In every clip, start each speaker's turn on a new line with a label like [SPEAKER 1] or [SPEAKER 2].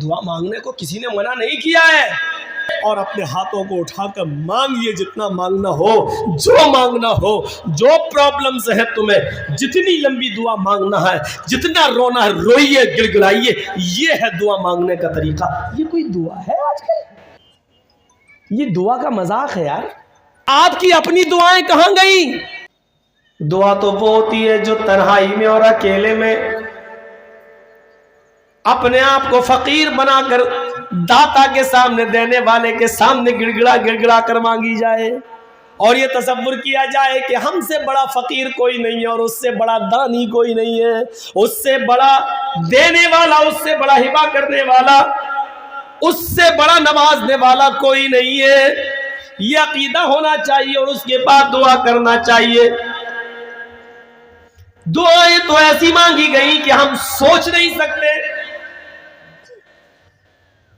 [SPEAKER 1] دعا مانگنے کو کسی نے منع نہیں کیا ہے، اور اپنے ہاتھوں کو اٹھا کر مانگیے جتنا مانگنا ہو، جو مانگنا ہو، جو پرابلمز ہے تمہیں، جتنی لمبی دعا مانگنا ہے، جتنا رونا ہے روئیے، گڑ گڑائیے، یہ ہے دعا مانگنے کا طریقہ۔ یہ کوئی دعا ہے آج کل؟ یہ دعا کا مذاق ہے یار۔ آپ کی اپنی دعائیں کہاں گئیں؟ دعا تو وہ ہوتی ہے جو تنہائی میں اور اکیلے میں اپنے آپ کو فقیر بنا کر داتا کے سامنے، دینے والے کے سامنے گڑ گڑا کر مانگی جائے، اور یہ تصور کیا جائے کہ ہم سے بڑا فقیر کوئی نہیں ہے، اور اس سے بڑا دانی کوئی نہیں ہے، اس سے بڑا دینے والا، اس سے بڑا ہبہ کرنے والا، اس سے بڑا نوازنے والا کوئی نہیں ہے۔ یہ عقیدہ ہونا چاہیے، اور اس کے بعد دعا کرنا چاہیے۔ دعائیں تو ایسی مانگی گئی کہ ہم سوچ نہیں سکتے۔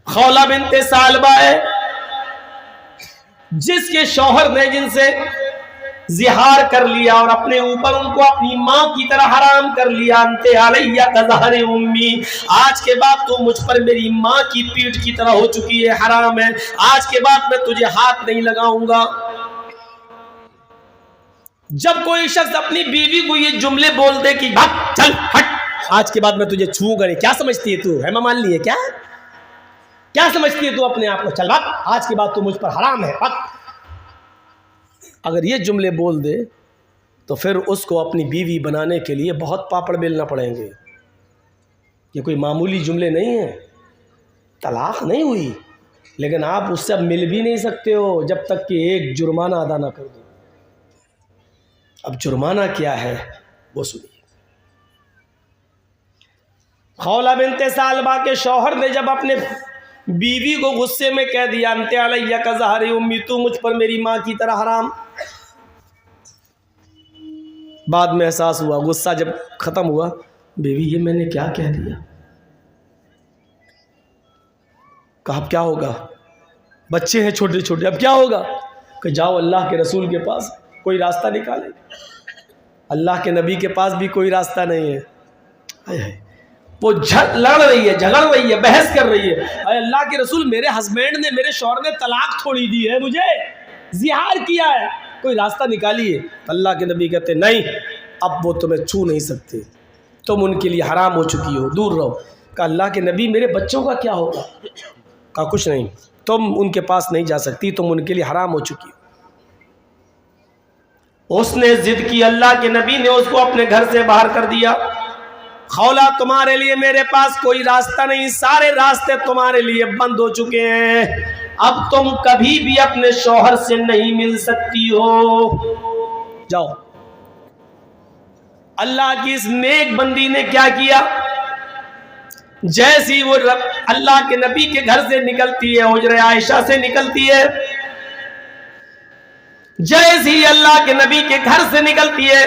[SPEAKER 1] خولہ بنت ثعلبہ ہے، جس کے شوہر نے جن سے زہار کر لیا اور اپنے اوپر ان کو اپنی ماں کی طرح حرام کر لیا، انت علیہ کظہر امی، آج کے بعد تو مجھ پر میری ماں کی پیٹھ کی طرح ہو چکی ہے، حرام ہے، آج کے بعد میں تجھے ہاتھ نہیں لگاؤں گا۔ جب کوئی شخص اپنی بیوی کو یہ جملے بول دے کہ بھاگ چل ہٹ، آج کے بعد میں تجھے چھوؤں گا نہیں، کیا سمجھتی ہے تو؟ ہے مان لی ہے کیا سمجھتی ہے تو اپنے آپ کو؟ چل بھاگ، آج کے بعد تو مجھ پر حرام ہے، بھاگ۔ اگر یہ جملے بول دے تو پھر اس کو اپنی بیوی بنانے کے لیے بہت پاپڑ بیلنا پڑیں گے۔ یہ کوئی معمولی جملے نہیں ہیں، طلاق نہیں ہوئی، لیکن آپ اس سے اب مل بھی نہیں سکتے ہو جب تک کہ ایک جرمانہ ادا نہ کر دو۔ اب جرمانہ کیا ہے وہ سنیے۔ خولہ بنت ثعلبہ کے شوہر نے جب اپنے بیوی کو غصے میں کہہ دیا، انت علیہ کظہر امی، تو مجھ پر میری ماں کی طرح حرام، بعد میں احساس ہوا، غصہ جب ختم ہوا، بیوی یہ میں نے کیا کہہ دیا؟ کہا اب کیا ہوگا؟ بچے ہیں چھوٹے چھوٹے، اب کیا ہوگا؟ کہ جاؤ اللہ کے رسول کے پاس، کوئی راستہ نکالے۔ اللہ کے نبی کے پاس بھی کوئی راستہ نہیں ہے۔ وہ لڑ رہی ہے، جھگڑ رہی ہے، بحث کر رہی ہے، اے اللہ کے رسول، میرے ہسبینڈ نے، میرے شوہر نے طلاق تھوڑی دی ہے، مجھے زہار کیا ہے، کوئی راستہ نکالیے۔ اللہ کے نبی کہتے نہیں، اب وہ تمہیں چھو نہیں سکتے، تم ان کے لیے حرام ہو چکی ہو، دور رہو۔ کہا اللہ کے نبی میرے بچوں کا کیا ہوگا؟ کہا کچھ نہیں، تم ان کے پاس نہیں جا سکتی، تم ان کے لیے حرام ہو چکی ہو۔ اس نے ضد کی، اللہ کے نبی نے اس کو اپنے گھر سے باہر کر دیا۔ خولہ تمہارے لیے میرے پاس کوئی راستہ نہیں، سارے راستے تمہارے لیے بند ہو چکے ہیں، اب تم کبھی بھی اپنے شوہر سے نہیں مل سکتی ہو، جاؤ۔ اللہ کی اس نیک بندی نے کیا کیا؟ جیسی وہ اللہ کے نبی کے گھر سے نکلتی ہے، حجرہ عائشہ سے نکلتی ہے، جیسی اللہ کے نبی کے گھر سے نکلتی ہے،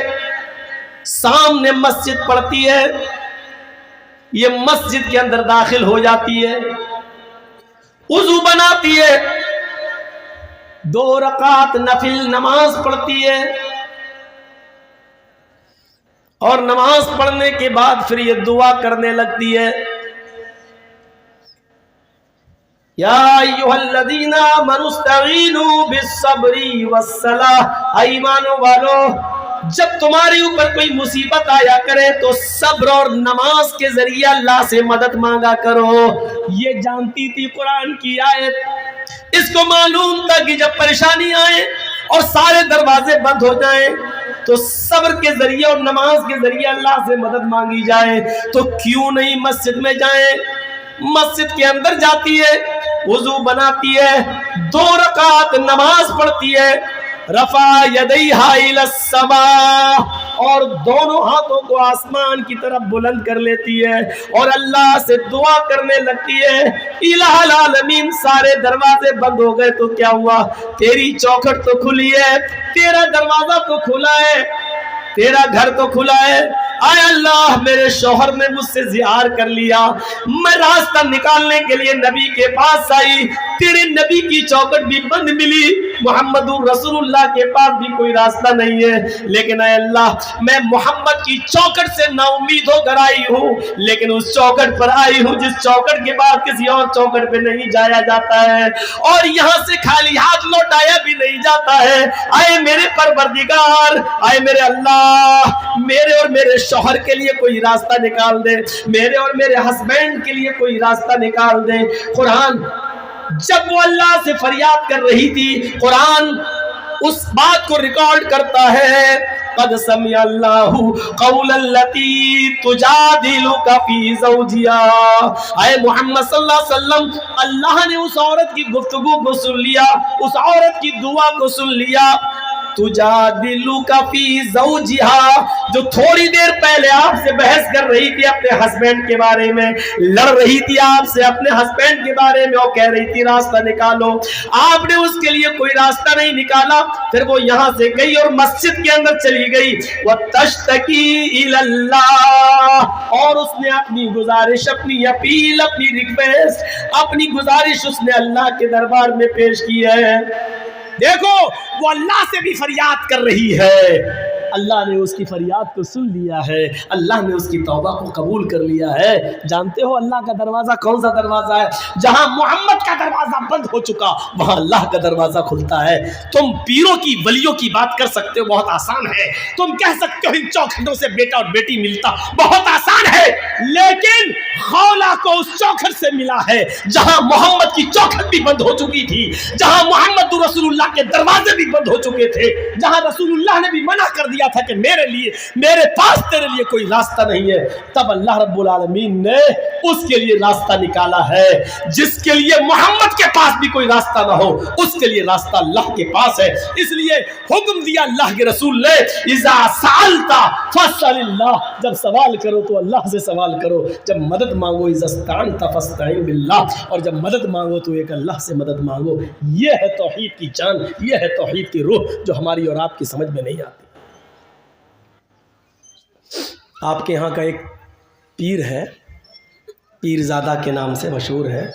[SPEAKER 1] سامنے مسجد پڑتی ہے، یہ مسجد کے اندر داخل ہو جاتی ہے، وضو بناتی ہے، 2 رکعت نفل نماز پڑھتی ہے، اور نماز پڑھنے کے بعد پھر یہ دعا کرنے لگتی ہے، یا ایھا الذین آمنوا استعینوا بالصبر والصلاۃ، ایمانوں والو، جب تمہارے اوپر کوئی مصیبت آیا کرے تو صبر اور نماز کے ذریعے اللہ سے مدد مانگا کرو۔ یہ جانتی تھی قرآن کی آیت، اس کو معلوم تھا کہ جب پریشانی آئے اور سارے دروازے بند ہو جائیں تو صبر کے ذریعے اور نماز کے ذریعے اللہ سے مدد مانگی جائے، تو کیوں نہیں مسجد میں جائیں؟ مسجد کے اندر جاتی ہے، وضو بناتی ہے، 2 رکعت نماز پڑھتی ہے، رفع یدیہا الی السماء، اور دونوں ہاتھوں کو آسمان کی طرف بلند کر لیتی ہے اور اللہ سے دعا کرنے لگتی ہے، الہ العالمین، سارے دروازے بند ہو گئے تو کیا ہوا؟ تیری چوکھٹ تو کھلی ہے، تیرا دروازہ تو کھلا ہے، تیرا گھر تو کھلا ہے، آئے اللہ میرے شوہر نے مجھ سے زہار کر لیا، میں راستہ نکالنے کے لیے نبی کے پاس آئی، تیرے نبی کی چوکھٹ بھی بند ملی، محمد رسول اللہ کے پاس بھی کوئی راستہ نہیں ہے، لیکن اے اللہ میں محمد کی چوکھٹ سے نا امید ہو کر آئی ہوں، لیکن اس چوکھٹ پر آئی ہوں جس چوکھٹ کے بعد کسی اور چوکھٹ پہ نہیں جایا جاتا ہے، اور یہاں سے خالی ہاتھ لوٹایا بھی نہیں جاتا ہے۔ آئے میرے پروردگار، آئے میرے اللہ، میرے اور میرے شوہر کے لیے کوئی راستہ نکال دے، میرے اور میرے ہسبینڈ کے لیے کوئی راستہ نکال دے۔ قرآن جب وہ اللہ سے فریاد کر رہی تھی، قرآن اس بات کو ریکارڈ کرتا ہے، قد سمع اللہ قول التی تجادلک فی زوجہا۔ اے محمد صلی اللہ علیہ وسلم، اللہ نے اس عورت کی گفتگو کو سن لیا، اس عورت کی دعا کو سن لیا۔ تجادلک فی زوجہا، جو تھوڑی دیر پہلے آپ سے بحث کر رہی تھی اپنے ہسبینڈ کے بارے میں، لڑ رہی تھی آپ سے اپنے ہسبینڈ کے بارے میں، اور کہہ رہی تھی راستہ نکالو، آپ نے اس کے لیے کوئی راستہ نہیں نکالا، پھر وہ یہاں سے گئی اور مسجد کے اندر چلی گئی، وَتَشْتَكِي إِلَى اللَّهِ، اور اس نے اپنی گزارش، اپنی اپیل، اپنی ریکویسٹ، اپنی گزارش اس نے اللہ کے دربار میں پیش کی ہے۔ دیکھو وہ اللہ سے بھی فریاد کر رہی ہے، اللہ نے اس کی فریاد کو سن لیا ہے، اللہ نے اس کی توبہ کو قبول کر لیا ہے۔ جانتے ہو اللہ کا دروازہ کون سا دروازہ ہے؟ جہاں محمد کا دروازہ بند ہو چکا وہاں اللہ کا دروازہ کھلتا ہے۔ تم پیروں کی ولیوں کی بات کر سکتے ہو، بہت آسان ہے، تم کہہ سکتے ہو ان چوکھٹوں سے بیٹا اور بیٹی ملتا، بہت آسان ہے، لیکن خولا کو اس چوکھٹ سے ملا ہے جہاں محمد کی چوکھٹ بھی بند ہو چکی تھی، جہاں محمد رسول اللہ کے دروازے بھی بند ہو چکے تھے، جہاں رسول اللہ نے بھی منع کر دیا تھا کہ میرے پاس تیرے لیے کوئی راستہ نہیں ہے، تب اللہ رب العالمین نے اس کے لیے راستہ نکالا ہے۔ جس کے لیے محمد کے پاس بھی کوئی راستہ نہ ہو اس کے لیے راستہ اللہ کے پاس ہے، اس لیے حکم دیا اللہ کے رسول نے، اذا سألت فاسأل اللہ، جب سوال کرو تو اللہ سے سوال کرو، جب مدد مانگو اذا استعنت فاستعن باللہ، اور جب مدد مانگو تو ایک اللہ سے مدد مانگو۔ یہ ہے توحید کی جان، یہ ہے توحید کی روح جو ہماری اور آپ کی سمجھ میں نہیں آتی۔ آپ کے ہاں کا ایک پیر ہے، پیرزادہ کے نام سے مشہور ہے،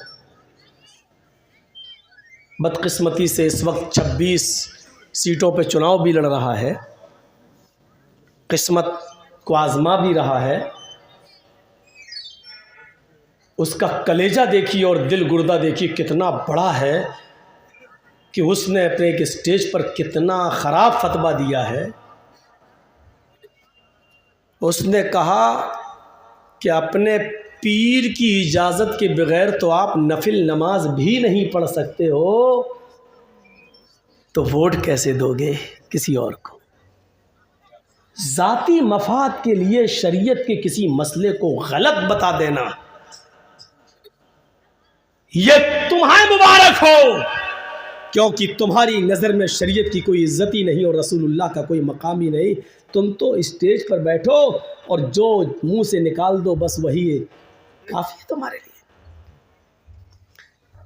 [SPEAKER 1] بدقسمتی سے اس وقت 26 سیٹوں پہ چناؤ بھی لڑ رہا ہے، قسمت کو آزما بھی رہا ہے۔ اس کا کلیجہ دیکھیے اور دل گردہ دیکھیے کتنا بڑا ہے کہ اس نے اپنے ایک اسٹیج پر کتنا خراب فتویٰ دیا ہے۔ اس نے کہا کہ اپنے پیر کی اجازت کے بغیر تو آپ نفل نماز بھی نہیں پڑھ سکتے ہو، تو ووٹ کیسے دو گے کسی اور کو؟ ذاتی مفاد کے لیے شریعت کے کسی مسئلے کو غلط بتا دینا، یہ تمہیں مبارک ہو، کیونکہ تمہاری نظر میں شریعت کی کوئی عزت ہی نہیں اور رسول اللہ کا کوئی مقام ہی نہیں۔ تم تو اسٹیج پر بیٹھو اور جو منہ سے نکال دو بس وہی ہے، کافی ہے تمہارے لیے۔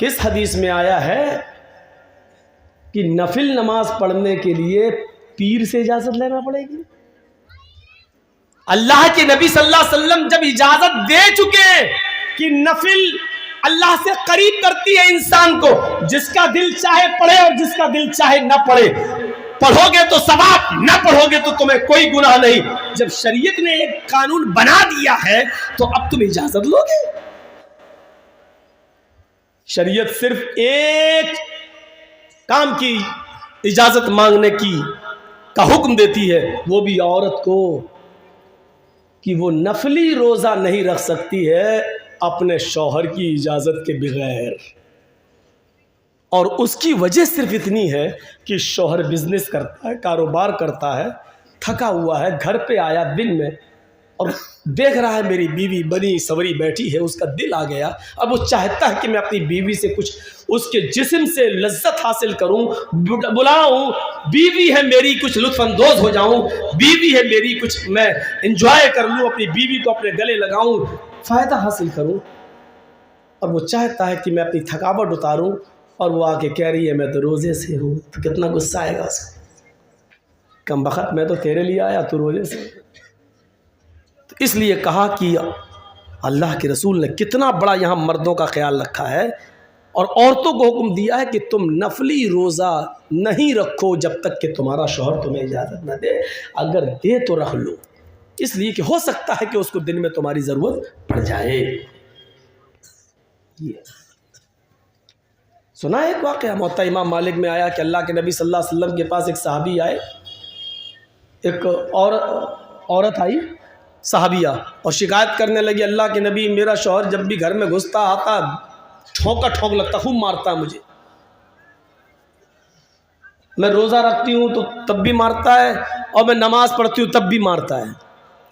[SPEAKER 1] کس حدیث میں آیا ہے کہ نفل نماز پڑھنے کے لیے پیر سے اجازت لینا پڑے گی؟ اللہ کے نبی صلی اللہ علیہ وسلم جب اجازت دے چکے کہ نفل اللہ سے قریب کرتی ہے انسان کو، جس کا دل چاہے پڑھے اور جس کا دل چاہے نہ پڑھے، پڑھو گے تو ثواب، نہ پڑھو گے تو تمہیں کوئی گناہ نہیں۔ جب شریعت نے ایک قانون بنا دیا ہے تو اب تم اجازت لو گے؟ شریعت صرف ایک کام کی اجازت مانگنے کا حکم دیتی ہے، وہ بھی عورت کو، کہ وہ نفلی روزہ نہیں رکھ سکتی ہے اپنے شوہر کی اجازت کے بغیر، اور اس کی وجہ صرف اتنی ہے کہ شوہر بزنس کرتا ہے، کاروبار کرتا ہے، تھکا ہوا ہے، گھر پہ آیا دن میں اور دیکھ رہا ہے میری بیوی بنی سوری بیٹھی ہے، اس کا دل آ گیا، اب وہ چاہتا ہے کہ میں اپنی بیوی سے کچھ اس کے جسم سے لذت حاصل کروں، بلاؤں، بیوی ہے میری، کچھ لطف اندوز ہو جاؤں، بیوی ہے میری، کچھ میں انجوائے کر لوں، اپنی بیوی کو اپنے گلے لگاؤں، فائدہ حاصل کروں، اور وہ چاہتا ہے کہ میں اپنی تھکاوٹ اتاروں، اور وہ آ کے کہہ رہی ہے میں تو روزے سے ہوں، تو کتنا غصہ آئے گا اس کو؟ کم بخت، میں تو تیرے لیے آیا، تو روزے سے۔ اس لیے کہا کہ اللہ کے رسول نے کتنا بڑا یہاں مردوں کا خیال رکھا ہے، اور عورتوں کو حکم دیا ہے کہ تم نفلی روزہ نہیں رکھو جب تک کہ تمہارا شوہر تمہیں اجازت نہ دے، اگر دے تو رکھ لو، اس لیے کہ ہو سکتا ہے کہ اس کو دن میں تمہاری ضرورت پڑ جائے۔ سنا ہے ایک واقعہ موطا امام مالک میں آیا کہ اللہ کے نبی صلی اللہ علیہ وسلم کے پاس ایک صحابی آئے، ایک عورت آئی صحابیہ، اور شکایت کرنے لگی، اللہ کے نبی میرا شوہر جب بھی گھر میں گھستا آتا ٹھونک لگتا، خوب مارتا مجھے، میں روزہ رکھتی ہوں تو تب بھی مارتا ہے، اور میں نماز پڑھتی ہوں تب بھی مارتا ہے۔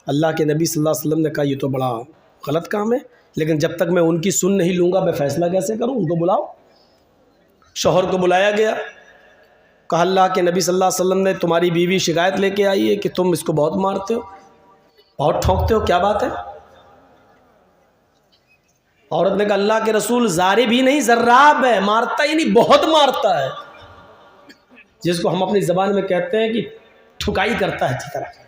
[SPEAKER 1] اللہ کے نبی صلی اللہ علیہ وسلم نے کہا یہ تو بڑا غلط کام ہے، لیکن جب تک میں ان کی سن نہیں لوں گا میں فیصلہ کیسے کروں، ان کو بلاؤ۔ شوہر کو بلایا گیا، کہا اللہ کے نبی صلی اللہ علیہ وسلم نے تمہاری بیوی شکایت لے کے آئی ہے کہ تم اس کو بہت مارتے ہو، بہت ٹھونکتے ہو، کیا بات ہے؟ عورت نے کہا اللہ کے رسول ضارب بھی نہیں ضراب ہے، مارتا ہی نہیں، بہت مارتا ہے، جس کو ہم اپنی زبان میں کہتے ہیں کہ ٹھکائی کرتا ہے اچھی طرح۔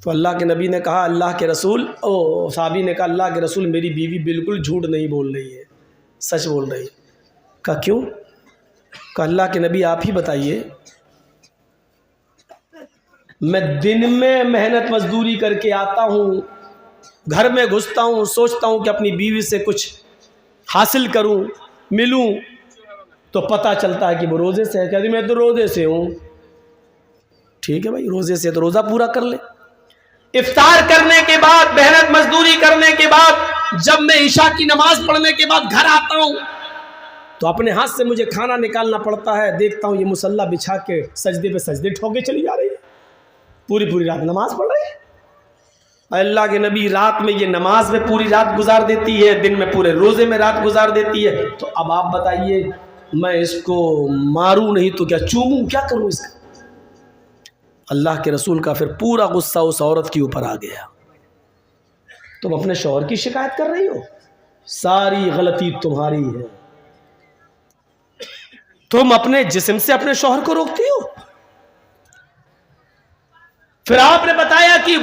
[SPEAKER 1] تو اللہ کے نبی نے کہا اللہ کے رسول، صحابی نے کہا اللہ کے رسول میری بیوی بالکل جھوٹ نہیں بول رہی ہے، سچ بول رہی ہے۔ کہا کیوں؟ کہا اللہ کے نبی آپ ہی بتائیے، میں دن میں محنت مزدوری کر کے آتا ہوں، گھر میں گھستا ہوں، سوچتا ہوں کہ اپنی بیوی سے کچھ حاصل کروں، ملوں، تو پتہ چلتا ہے کہ وہ روزے سے ہے، کہتی میں تو روزے سے ہوں۔ ٹھیک ہے بھائی، روزے سے تو روزہ پورا کر لے۔ افطار کرنے کے بعد، محنت مزدوری کرنے کے بعد، جب میں عشاء کی نماز پڑھنے کے بعد گھر آتا ہوں تو اپنے ہاتھ سے مجھے کھانا نکالنا پڑتا ہے، دیکھتا ہوں یہ مصلی بچھا کے سجدے پہ سجدے ٹھوکے چلی جا رہی ہے، پوری رات نماز پڑھ رہی ہے۔ اللہ کے نبی رات میں یہ نماز میں پوری رات گزار دیتی ہے، دن میں پورے روزے میں رات گزار دیتی ہے، تو اب آپ بتائیے میں اس کو ماروں نہیں تو کیا چوموں، کیا کروں اس کا؟ اللہ کے رسول کا پھر پورا غصہ اس عورت کے اوپر آ گیا، تم اپنے شوہر کی شکایت کر رہی ہو، ساری غلطی تمہاری ہے، تم اپنے جسم سے اپنے شوہر کو روکتی ہو۔ پھر آپ نے بتایا کہ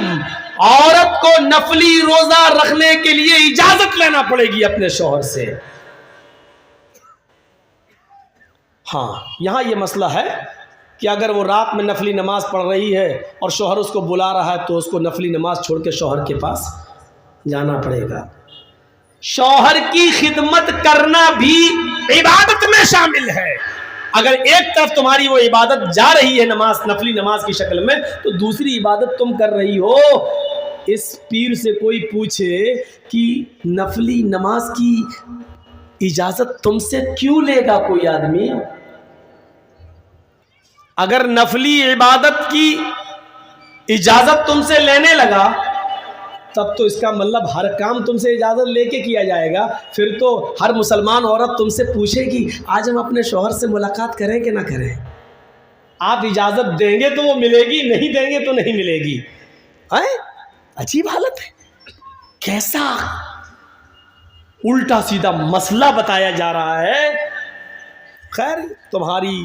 [SPEAKER 1] عورت کو نفلی روزہ رکھنے کے لیے اجازت لینا پڑے گی اپنے شوہر سے۔ ہاں، یہاں یہ مسئلہ ہے کہ اگر وہ رات میں نفلی نماز پڑھ رہی ہے اور شوہر اس کو بلا رہا ہے تو اس کو نفلی نماز چھوڑ کے شوہر کے پاس جانا پڑے گا۔ شوہر کی خدمت کرنا بھی عبادت میں شامل ہے۔ اگر ایک طرف تمہاری وہ عبادت جا رہی ہے نماز، نفلی نماز کی شکل میں، تو دوسری عبادت تم کر رہی ہو۔ اس پیر سے کوئی پوچھے کہ نفلی نماز کی اجازت تم سے کیوں لے گا کوئی آدمی؟ اگر نفلی عبادت کی اجازت تم سے لینے لگا تب تو اس کا مطلب ہر کام تم سے اجازت لے کے کیا جائے گا، پھر تو ہر مسلمان عورت تم سے پوچھے گی آج ہم اپنے شوہر سے ملاقات کریں کہ نہ کریں۔ آپ اجازت دیں گے تو وہ ملے گی، نہیں دیں گے تو نہیں ملے گی۔ عجیب حالت ہے، کیسا الٹا سیدھا مسئلہ بتایا جا رہا ہے۔ خیر، تمہاری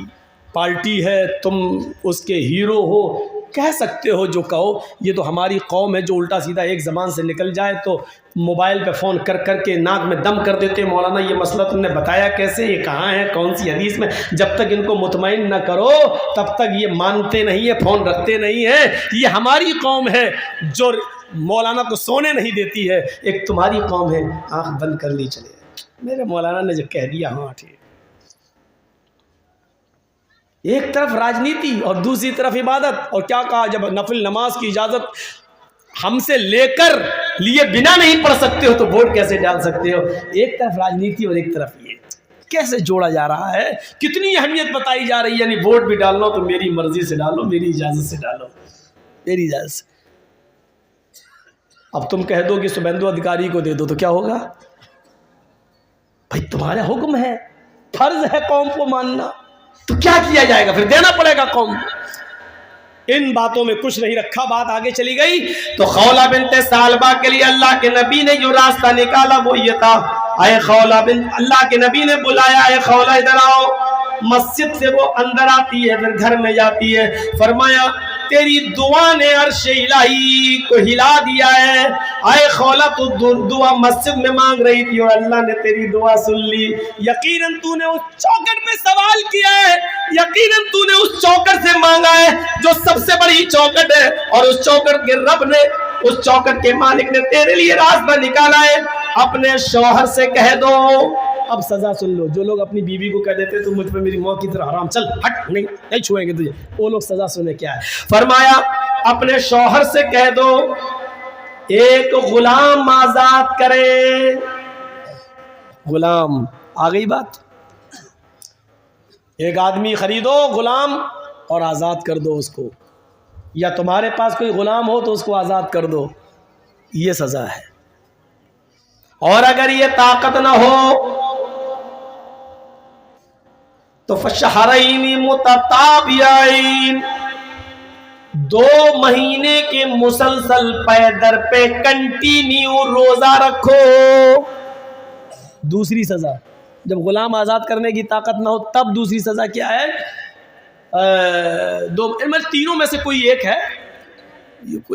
[SPEAKER 1] پارٹی ہے، تم اس کے ہیرو ہو، کہہ سکتے ہو جو کہو۔ یہ تو ہماری قوم ہے جو الٹا سیدھا ایک زبان سے نکل جائے تو موبائل پہ فون کر کر کے ناک میں دم کر دیتے، مولانا یہ مسئلہ تم نے بتایا کیسے، یہ کہاں ہے، کون سی حدیث میں؟ جب تک ان کو مطمئن نہ کرو تب تک یہ مانتے نہیں ہیں، فون رکھتے نہیں ہیں۔ یہ ہماری قوم ہے جو مولانا کو سونے نہیں دیتی ہے، ایک تمہاری قوم ہے آنکھ بند کر لی چلے میرے مولانا نے جو کہہ دیا ہاں ٹھیک۔ ایک طرف راجنیتی اور دوسری طرف عبادت، اور کیا کہا جب نفل نماز کی اجازت ہم سے لے کر لیے بنا نہیں پڑھ سکتے ہو تو ووٹ کیسے ڈال سکتے ہو؟ ایک طرف راجنیتی اور ایک طرف یہ، کیسے جوڑا جا رہا ہے؟ کتنی اہمیت بتائی جا رہی ہے، یعنی ووٹ بھی ڈالنا تو میری مرضی سے ڈالو، میری اجازت سے ڈالو، میری اجازت سے۔ اب تم کہہ دو کہ شبھیندو ادھیکاری کو دے دو تو کیا ہوگا؟ بھائی تمہارا حکم ہے، فرض ہے قوم کو ماننا، تو کیا کیا جائے گا؟ پھر دینا پڑے گا قوم۔ ان باتوں میں کچھ نہیں رکھا، بات آگے چلی گئی تو خولہ بنت ثعلبہ کے لیے اللہ کے نبی نے جو راستہ نکالا وہ یہ تھا، اے خولہ بنت، اللہ کے نبی نے بلایا اے خولہ ادھر آؤ۔ مسجد سے وہ اندر آتی ہے، پھر گھر میں جاتی ہے، فرمایا تیری دعا نے عرش الہی کو ہلا دیا ہے. اے خولا تو دعا مسجد میں مانگ رہی تھی اور اللہ نے تیری دعا سن لی. یقیناً تو نے اس چوکٹ پہ سوال کیا ہے, یقیناً تو نے اس چوکٹ سے مانگا ہے جو سب سے بڑی چوکٹ ہے, اور اس چوکٹ کے رب نے, اس چوکٹ کے مالک نے تیرے لیے راستہ نکالا ہے. اپنے شوہر سے کہہ دو. اب سزا سن لو. جو لوگ اپنی بیوی کو کہہ دیتے تو مجھ پہ میری موت کی طرح حرام, چل ہٹ, نہیں چھوئیں گے تجھے, وہ لوگ سزا سنے کیا ہے. فرمایا اپنے شوہر سے کہہ دو ایک غلام آزاد کرے. غلام آ گئی بات. ایک آدمی خریدو غلام اور آزاد کر دو اس کو, یا تمہارے پاس کوئی غلام ہو تو اس کو آزاد کر دو, یہ سزا ہے. اور اگر یہ طاقت نہ ہو تو فشہرین متتابعین, 2 مہینے کے مسلسل پے در پہ کنٹینیو روزہ رکھو. دوسری سزا, جب غلام آزاد کرنے کی طاقت نہ ہو تب دوسری سزا کیا ہے؟ تینوں میں سے کوئی ایک ہے,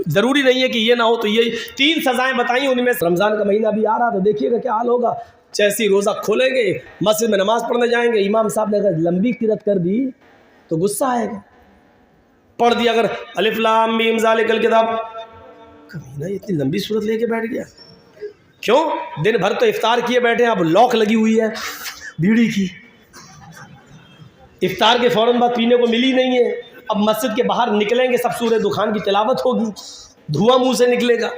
[SPEAKER 1] ضروری نہیں ہے کہ یہ نہ ہو. تو یہ 3 سزائیں بتائیں, ان میں رمضان کا مہینہ بھی آ رہا تو دیکھیے گا کیا حال ہوگا. جیسی روزہ کھولیں گے, مسجد میں نماز پڑھنے جائیں گے, امام صاحب نے اگر لمبی قرات کر دی تو غصہ آئے گا. پڑھ دیا اگر الف لام میم ذالک الکتاب, کمینہ اتنی لمبی صورت لے کے بیٹھ گیا. کیوں؟ دن بھر تو افطار کیے بیٹھے ہیں, اب لوک لگی ہوئی ہے بیڑی کی, افطار کے فوراً بعد پینے کو ملی نہیں ہے. اب مسجد کے باہر نکلیں گے سب سورہ دخان کی تلاوت ہوگی, دھواں منہ سے نکلے گا.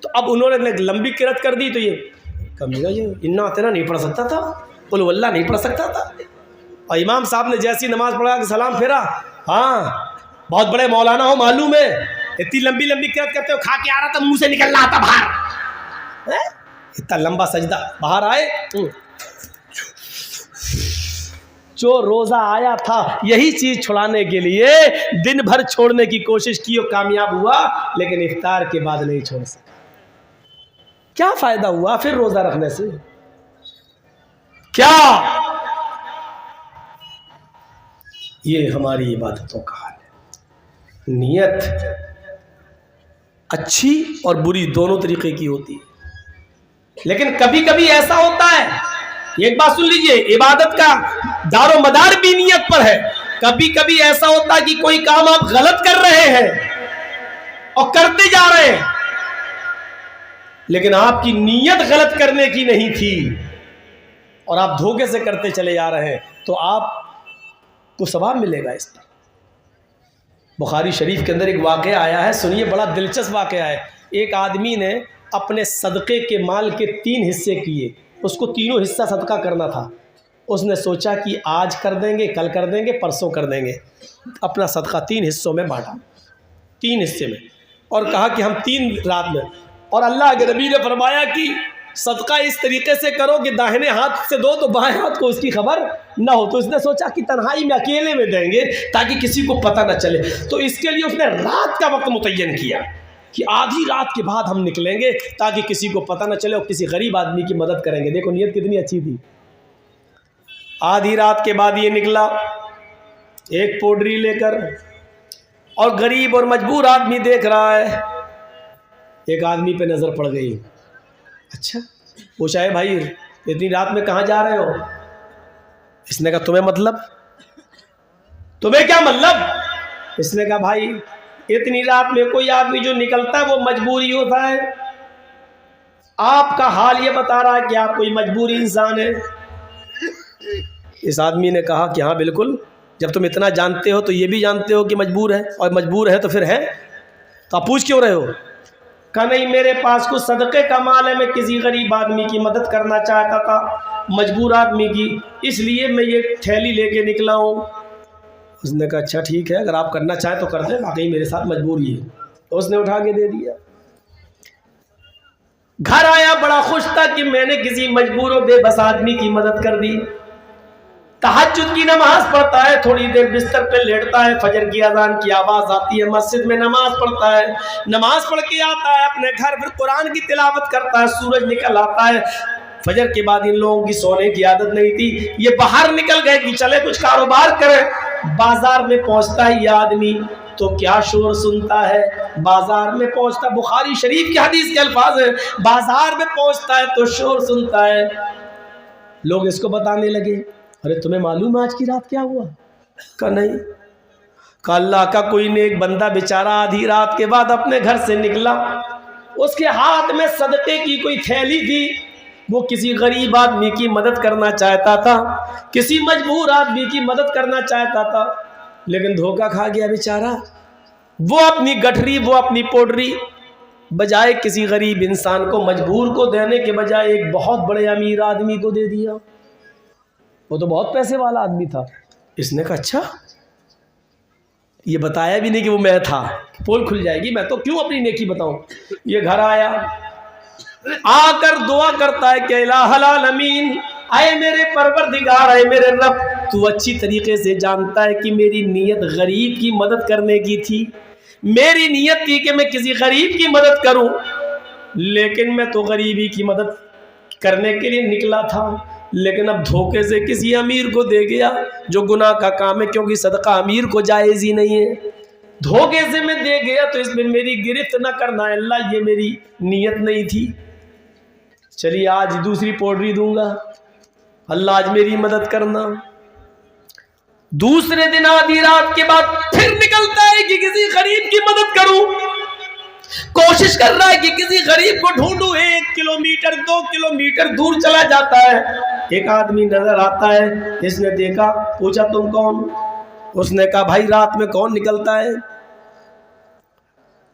[SPEAKER 1] تو اب انہوں نے لمبی قرات کر دی تو یہ کمینہ یہ انا اتنا نہیں پڑھ سکتا تھا, قل واللہ نہیں پڑھ سکتا تھا. اور امام صاحب نے جیسی نماز پڑھا کہ سلام پھیرا, ہاں بہت بڑے مولانا ہو معلوم ہے, اتنی لمبی لمبی قرات کرتے ہو, کھا کے آ رہا تھا منہ سے نکل رہا تھا باہر, اتنا لمبا سجدہ, باہر آئے جو روزہ آیا تھا یہی چیز چھڑانے کے لیے دن بھر چھوڑنے کی کوشش کی اور کامیاب ہوا, لیکن افطار کے بعد نہیں چھوڑ سکا. کیا فائدہ ہوا پھر روزہ رکھنے سے؟ کیا یہ ہماری عبادتوں کا حال ہے. نیت اچھی اور بری دونوں طریقے کی ہوتی ہے, لیکن کبھی کبھی ایسا ہوتا ہے, ایک بات سن لیجئے, عبادت کا دار و مدار بھی نیت پر ہے. کبھی کبھی ایسا ہوتا ہے کہ کوئی کام آپ غلط کر رہے ہیں اور کرتے جا رہے ہیں, لیکن آپ کی نیت غلط کرنے کی نہیں تھی اور آپ دھوکے سے کرتے چلے جا رہے ہیں, تو آپ کو ثواب ملے گا اس پر. بخاری شریف کے اندر ایک واقعہ آیا ہے, سنیے, بڑا دلچسپ واقعہ ہے. ایک آدمی نے اپنے صدقے کے مال کے 3 حصے کیے, اس کو تینوں حصہ صدقہ کرنا تھا. اس نے سوچا کہ آج کر دیں گے, کل کر دیں گے, پرسوں کر دیں گے. اپنا صدقہ 3 حصوں میں بانٹا, 3 حصے میں, اور کہا کہ ہم 3 رات میں. اور اللہ کے نبی نے فرمایا کہ صدقہ اس طریقے سے کرو کہ داہنے ہاتھ سے دو تو بائیں ہاتھ کو اس کی خبر نہ ہو. تو اس نے سوچا کہ تنہائی میں اکیلے میں دیں گے تاکہ کسی کو پتہ نہ چلے. تو اس کے لیے اس نے رات کا وقت متعین کیا کہ آدھی رات کے بعد ہم نکلیں گے تاکہ کسی کو پتہ نہ چلے اور کسی غریب آدمی کی مدد کریں گے. دیکھو نیت کتنی اچھی تھی. آدھی رات کے بعد یہ نکلا ایک پوڈری لے کر, اور غریب اور مجبور آدمی دیکھ رہا ہے. ایک آدمی پہ نظر پڑ گئی. اچھا, پوچھا ہے بھائی اتنی رات میں کہاں جا رہے ہو؟ اس نے کہا تمہیں مطلب, تمہیں کیا مطلب؟ اس نے کہا بھائی اتنی رات میں کوئی آدمی جو نکلتا ہے وہ مجبوری ہوتا ہے. آپ کا حال یہ بتا رہا ہے کہ آپ کوئی مجبوری انسان ہے. اس آدمی نے کہا کہ ہاں بالکل, جب تم اتنا جانتے ہو تو یہ بھی جانتے ہو کہ مجبور ہے, اور مجبور ہے تو پھر ہے, تو آپ پوچھ کیوں رہے ہو؟ کہا نہیں, میرے پاس کچھ صدقے کا مال ہے, میں کسی غریب آدمی کی مدد کرنا چاہتا تھا, مجبور آدمی کی, اس لیے میں یہ تھیلی لے کے نکلا ہوں. اس نے کہا اچھا ٹھیک ہے, اگر آپ کرنا چاہیں تو کر دیں, واقعی میرے ساتھ مجبوری ہے. تو اس نے اٹھا کے دے دیا. گھر آیا بڑا خوش تھا کہ میں نے کسی مجبور و بے بس آدمی کی مدد کر دی. تہجد کی نماز پڑھتا ہے, تھوڑی دیر بستر پہ لیٹتا ہے, فجر کی اذان کی آواز آتی ہے, مسجد میں نماز پڑھتا ہے, نماز پڑھ کے آتا ہے اپنے گھر, پھر قرآن کی تلاوت کرتا ہے. سورج نکل آتا ہے. فجر کے بعد ان لوگوں کی سونے کی عادت نہیں تھی, یہ باہر نکل گئے کہ چلے کچھ کاروبار کریں. بازار میں پہنچتا ہے یہ آدمی تو کیا شور سنتا ہے. بازار میں پہنچتا, بخاری شریف کی حدیث کے الفاظ ہیں, بازار میں پہنچتا ہے تو شور سنتا ہے. لوگ اس کو بتانے لگے, ارے تمہیں معلوم ہے آج کی رات کیا ہوا؟ کہا نہیں. کہا اللہ کا کوئی نیک بندہ بیچارہ آدھی رات کے بعد اپنے گھر سے نکلا, اس کے ہاتھ میں صدقے کی کوئی تھیلی تھی, وہ کسی غریب آدمی کی مدد کرنا چاہتا تھا, کسی مجبور آدمی کی مدد کرنا چاہتا تھا, لیکن دھوکہ کھا گیا بیچارہ. وہ اپنی گٹھری, وہ اپنی پوڈری بجائے کسی غریب انسان کو, مجبور کو دینے کے بجائے ایک بہت بڑے امیر آدمی کو دے دیا. وہ تو بہت پیسے والا آدمی تھا. اس نے کہا اچھا, یہ بتایا بھی نہیں کہ وہ میں تھا, پول کھل جائے گی, میں تو کیوں اپنی نیکی بتاؤں. یہ گھر آیا, آ کر دعا کرتا ہے کہ الہ العالمین, اے میرے پروردگار, اے میرے رب, تو اچھی طریقے سے جانتا ہے کہ میری نیت غریب کی مدد کرنے کی تھی. میری نیت تھی کہ میں کسی غریب کی مدد کروں, لیکن میں تو غریبی کی مدد کرنے کے لیے نکلا تھا, لیکن اب دھوکے سے کسی امیر کو دے گیا, جو گناہ کا کام ہے, کیونکہ صدقہ امیر کو جائز ہی نہیں ہے. دھوکے سے میں دے گیا تو اس میں میری گرفت نہ کرنا ہے اللہ, یہ میری نیت نہیں تھی. چلیے آج دوسری پوڈری دوں گا, اللہ آج میری مدد کرنا. دوسرے دن آدھی رات کے بعد پھر نکلتا ہے کہ کسی غریب کی مدد کروں, کوشش کر رہا ہے کہ کسی غریب کو ڈھونڈوں. 1 کلومیٹر 2 کلومیٹر دور چلا جاتا ہے, ایک آدمی نظر آتا ہے. اس نے دیکھا, پوچھا تم کون؟ اس نے کہا بھائی رات میں کون نکلتا ہے؟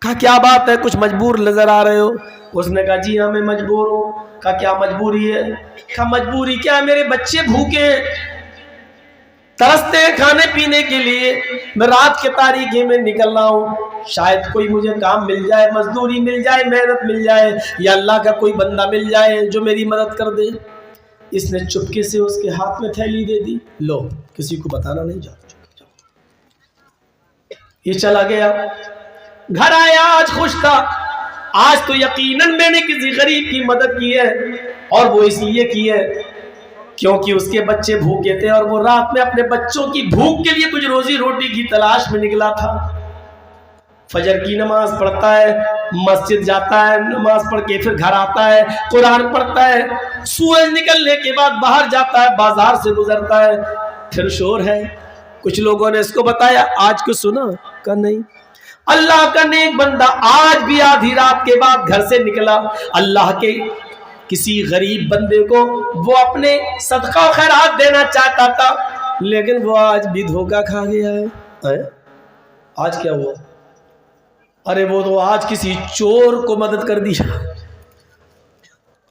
[SPEAKER 1] کہا کیا بات ہے, کچھ مجبور نظر آ رہے ہو؟ اس نے کہا جی ہاں میں مجبور ہوں. کہا کیا مجبوری ہے؟ کہا مجبوری کیا, میرے بچے بھوکے ہیں, ترستے ہیں کھانے پینے کے لیے, میں رات کے تاریکی میں نکل رہا ہوں, شاید کوئی مجھے کام مل جائے, مزدوری مل جائے, محنت مل جائے, یا اللہ کا کوئی بندہ مل جائے جو میری مدد کر دے. اس نے چپکے سے اس کے ہاتھ میں تھیلی دے دی, لو کسی کو بتانا نہیں, جاؤ. یہ چلا گیا, گھر آیا, آج خوش تھا, آج تو یقیناً میں نے کسی غریب کی مدد کی ہے, اور وہ اس لیے کی ہے کیونکہ اس کے بچے بھوکے تھے, اور وہ رات میں اپنے بچوں کی بھوک کے لیے کچھ روزی روٹی کی تلاش میں نکلا تھا. فجر کی نماز پڑھتا ہے, مسجد جاتا ہے, نماز پڑھ کے پھر گھر آتا ہے, قرآن پڑھتا ہے, سورج نکلنے کے بعد باہر جاتا ہے, بازار سے گزرتا ہے, پھر شور ہے. کچھ لوگوں نے اس کو بتایا, آج کچھ سنا؟ کہ نہیں. اللہ کا نیک بندہ آج بھی آدھی رات کے بعد گھر سے نکلا, اللہ کے کسی غریب بندے کو وہ اپنے صدقہ و خیرات دینا چاہتا تھا, لیکن وہ آج بھی دھوکہ کھا گیا ہے. آج کیا ہوا؟ ارے وہ تو آج کسی چور کو مدد کر دیا.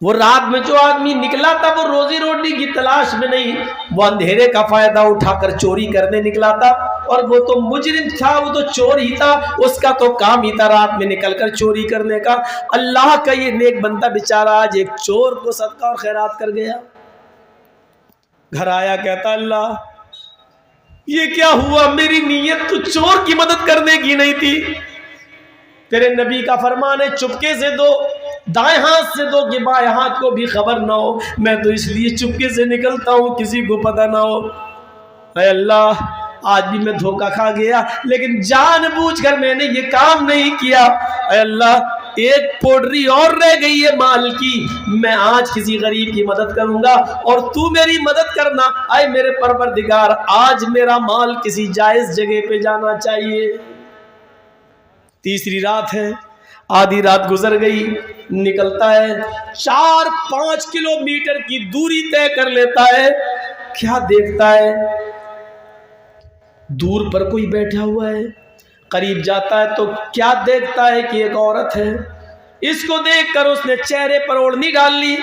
[SPEAKER 1] وہ رات میں جو آدمی نکلا تھا وہ روزی روٹی کی تلاش میں نہیں, وہ اندھیرے کا فائدہ اٹھا کر چوری کرنے نکلا تھا, اور وہ تو مجرم تھا, وہ تو چور ہی تھا, اس کا تو کام ہی تھا رات میں نکل کر چوری کرنے کا. اللہ کا یہ نیک بندہ بیچارہ آج ایک چور کو صدقہ اور خیرات کر گیا. گھر آیا, کہتا اللہ یہ کیا ہوا, میری نیت تو چور کی مدد کرنے کی نہیں تھی. تیرے نبی کا فرمان ہے چپکے سے دو, دائیں ہاتھ سے دو کہ بائیں ہاتھ کو بھی خبر نہ ہو, میں تو اس لیے چپکے سے نکلتا ہوں کسی کو پتہ نہ ہو. اے اللہ آج بھی میں دھوکہ کھا گیا, لیکن جان بوجھ کر میں نے یہ کام نہیں کیا. اے اللہ ایک پوڈری اور رہ گئی ہے مال کی, میں آج کسی غریب کی مدد کروں گا اور تو میری مدد کرنا. اے میرے پروردگار آج میرا مال کسی جائز جگہ پہ جانا چاہیے. تیسری رات ہے, آدھی رات گزر گئی, نکلتا ہے 4-5 کلومیٹر کی دوری طے کر لیتا ہے. کیا دیکھتا ہے, دور پر کوئی بیٹھا ہوا ہے. قریب جاتا ہے تو کیا دیکھتا ہے کہ ایک عورت ہے. اس کو دیکھ کر اس نے چہرے پر اوڑھنی ڈال لی.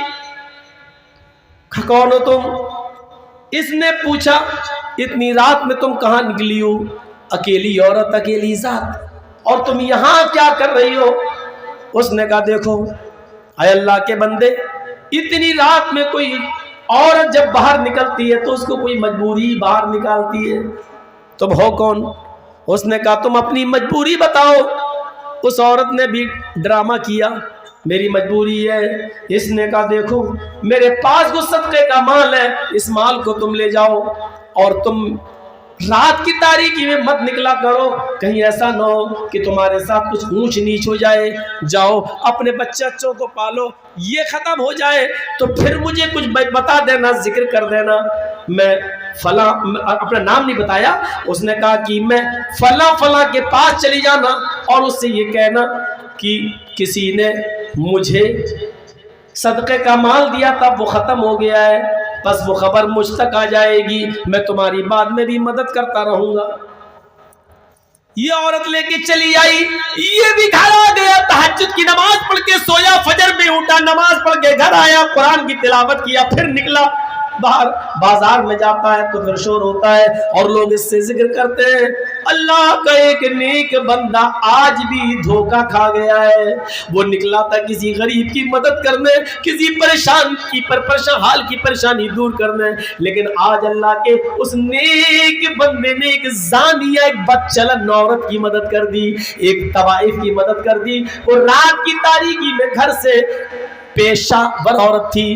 [SPEAKER 1] کون ہو تم؟ اس نے پوچھا اتنی رات میں تم کہاں نکلی ہو؟ اکیلی عورت, اکیلی ذات, اور تم یہاں کیا کر رہی ہو؟ اس نے کہا دیکھو اے اللہ کے بندے, اتنی رات میں کوئی عورت جب باہر نکلتی ہے تو اس کو کوئی مجبوری باہر نکالتی ہے, تم ہو کون؟ اس نے کہا تم اپنی مجبوری بتاؤ. اس عورت نے بھی ڈرامہ کیا, میری مجبوری ہے. اس نے کہا دیکھو میرے پاس وہ صدقے کا مال ہے, اس مال کو تم لے جاؤ اور تم رات کی تاریکی میں مت نکلا کرو، کہیں ایسا نہ ہو کہ تمہارے ساتھ کچھ اونچ نیچ ہو جائے۔ جاؤ اپنے بچوں کو پالو، یہ ختم ہو جائے تو پھر مجھے کچھ بتا دینا، ذکر کر دینا۔ میں فلاں، اپنا نام نہیں بتایا، اس نے کہا کہ میں فلاں فلاں کے پاس چلی جانا اور اس سے یہ کہنا کہ کسی نے مجھے صدقے کا مال دیا تھا، وہ ختم ہو گیا ہے، بس وہ خبر مجھ تک آ جائے گی، میں تمہاری بعد میں بھی مدد کرتا رہوں گا۔ یہ عورت لے کے چلی آئی، یہ بھی گھر آ گیا، تہجد کی نماز پڑھ کے سویا، فجر میں اٹھا، نماز پڑھ کے گھر آیا، قرآن کی تلاوت کیا، پھر نکلا باہر، بازار میں جاتا ہے تو پھر شور ہوتا ہے اور لوگ اس سے ذکر کرتے ہیں، اللہ کا ایک نیک بندہ آج بھی دھوکہ کھا گیا ہے، وہ نکلا تھا کسی غریب کی مدد کرنے، کسی پریشان کی پریشان حال کی پریشانی دور کرنے، لیکن آج اللہ کے اس نیک بندے نے ایک زانیہ، ایک بدچلن عورت کی مدد کر دی، ایک طوائف کی مدد کر دی۔ وہ رات کی تاریکی میں گھر سے پیشہ ور عورت تھی،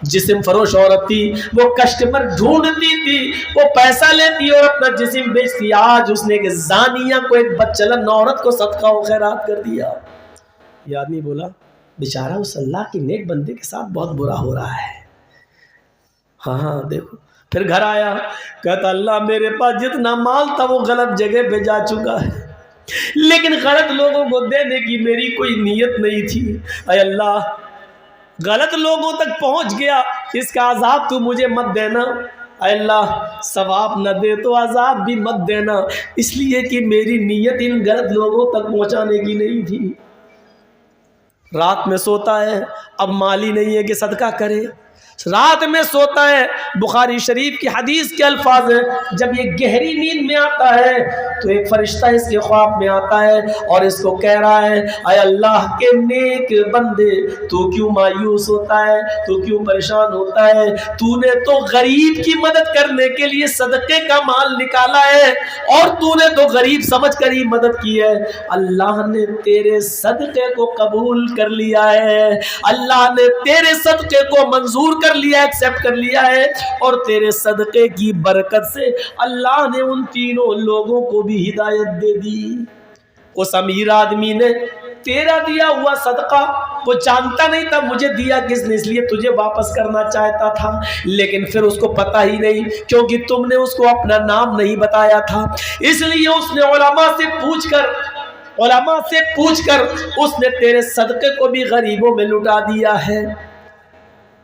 [SPEAKER 1] جسم فروش عورت تھی، وہ کسٹمر ڈھونڈتی تھی، وہ پیسہ لیتی اور اپنا جسم بیچتی، آج اس نے ایک زانیہ کو، ایک بدچلن عورت کو صدقہ و خیرات کر دیا۔ یہ آدمی بولا بیچارہ اس اللہ کے نیک بندے کے ساتھ بہت برا ہو رہا ہے۔ ہاں دیکھو، پھر گھر آیا، کہتا اللہ میرے پاس جتنا مال تھا وہ غلط جگہ پہ جا چکا ہے، لیکن غلط لوگوں کو دینے کی میری کوئی نیت نہیں تھی، اے اللہ غلط لوگوں تک پہنچ گیا، اس کا عذاب تو مجھے مت دینا، اے اللہ ثواب نہ دے تو عذاب بھی مت دینا، اس لیے کہ میری نیت ان غلط لوگوں تک پہنچانے کی نہیں تھی۔ رات میں سوتا ہے، اب مالی نہیں ہے کہ صدقہ کرے، رات میں سوتا ہے، بخاری شریف کی حدیث کے الفاظ ہیں، جب یہ گہری نیند میں آتا ہے تو ایک فرشتہ اس کے خواب میں آتا ہے اور اس کو کہہ رہا ہے، اے اللہ کے نیک بندے تو کیوں مایوس ہوتا ہے، تو کیوں پریشان ہوتا ہے، تو نے تو غریب کی مدد کرنے کے لیے صدقے کا مال نکالا ہے اور تو نے تو غریب سمجھ کر ہی مدد کی ہے، اللہ نے تیرے صدقے کو قبول کر لیا ہے، اللہ نے تیرے صدقے کو منظور کر لیا، ایکسپٹ کر لیا ہے، اور تیرے صدقے کی برکت سے اللہ نے ان تینوں لوگوں کو بھی ہدایت دے دی۔ اس امیر آدمی نے تیرا دیا ہوا صدقہ وہ جانتا نہیں تھا مجھے دیا کس نے، اس لیے تجھے واپس کرنا چاہتا تھا، لیکن پھر اس کو پتہ ہی نہیں کیونکہ تم نے اس کو اپنا نام نہیں بتایا تھا، اس لیے اس نے علماء سے پوچھ کر اس نے تیرے صدقے کو بھی غریبوں میں لٹا دیا ہے۔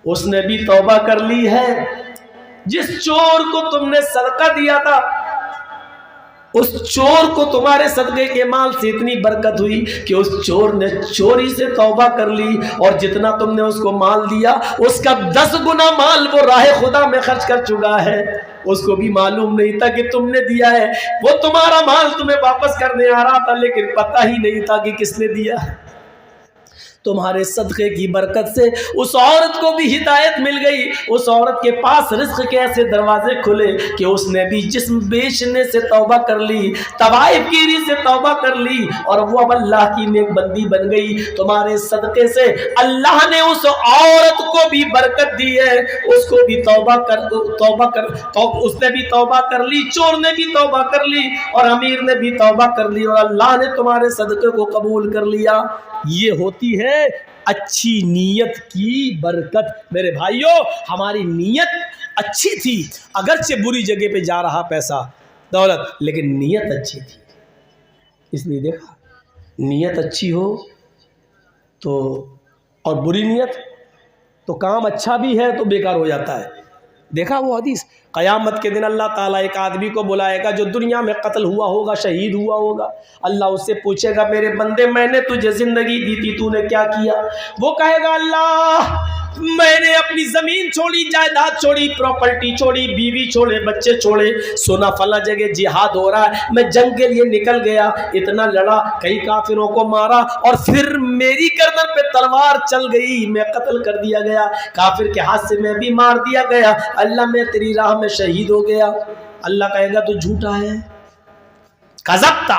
[SPEAKER 1] اس نے بھی توبہ کر لی ہے، جس چور کو تم نے صدقہ دیا تھا اس چور کو تمہارے صدقے کے مال سے اتنی برکت ہوئی کہ اس چور نے چوری سے توبہ کر لی، اور جتنا تم نے اس کو مال دیا اس کا 10 گنا مال وہ راہ خدا میں خرچ کر چکا ہے، اس کو بھی معلوم نہیں تھا کہ تم نے دیا ہے، وہ تمہارا مال تمہیں واپس کرنے آ رہا تھا لیکن پتہ ہی نہیں تھا کہ کس نے دیا ہے۔ تمہارے صدقے کی برکت سے اس عورت کو بھی ہدایت مل گئی، اس عورت کے پاس رزق کے ایسے دروازے کھلے کہ اس نے بھی جسم بیچنے سے توبہ کر لی، طوائف گیری سے توبہ کر لی، اور وہ اب اللہ کی نیک بندی بن گئی۔ تمہارے صدقے سے اللہ نے اس عورت کو بھی برکت دی ہے، اس کو بھی اس نے بھی توبہ کر لی، چور نے بھی توبہ کر لی اور امیر نے بھی توبہ کر لی، اور اللہ نے تمہارے صدقے کو قبول کر لیا۔ یہ ہوتی ہے اچھی نیت کی برکت۔ میرے بھائیوں، ہماری نیت اچھی تھی، اگرچہ بری جگہ پہ جا رہا پیسہ دولت، لیکن نیت اچھی تھی، اس لیے دیکھا نیت اچھی ہو تو، اور بری نیت تو کام اچھا بھی ہے تو بیکار ہو جاتا ہے۔ دیکھا وہ حدیث، قیامت کے دن اللہ تعالیٰ ایک آدمی کو بلائے گا جو دنیا میں قتل ہوا ہوگا، شہید ہوا ہوگا، اللہ اس سے پوچھے گا میرے بندے میں نے تجھے زندگی دی تھی تو نے کیا کیا؟ وہ کہے گا اللہ میں نے اپنی زمین چھوڑی، جائیداد چھوڑی، پراپرٹی چھوڑی، بیوی چھوڑے، بچے چھوڑے، سونا فلاں جگہ جہاد ہو رہا ہے، میں جنگ کے لیے نکل گیا، اتنا لڑا، کئی کافروں کو مارا اور پھر میری گردن پہ تلوار چل گئی، میں قتل کر دیا گیا، کافر کے ہاتھ سے میں بھی مار دیا گیا، اللہ میں تیری راہ میں شہید ہو گیا۔ اللہ کہے گا تو جھوٹا ہے، کذبتا،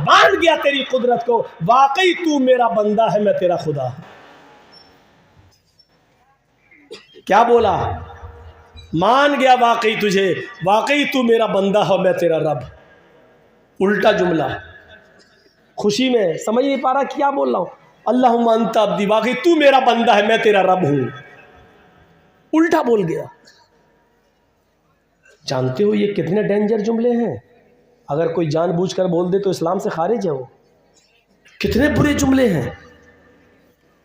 [SPEAKER 1] مان گیا تیری قدرت کو، واقعی تو میرا بندہ ہے، میں تیرا خدا ہوں۔ کیا بولا؟ مان گیا واقعی تجھے، واقعی تو میرا بندہ ہے، میں تیرا رب۔ الٹا جملہ، خوشی میں سمجھ نہیں پا رہا کیا بول رہا ہوں؟ اللہم انت عبدی، واقعی تو میرا بندہ ہے، میں تیرا رب ہوں، الٹا بول گیا۔ جانتے ہو یہ کتنے ڈینجر جملے ہیں؟ اگر کوئی جان بوجھ کر بول دے تو اسلام سے خارج ہے وہ۔ کتنے برے جملے ہیں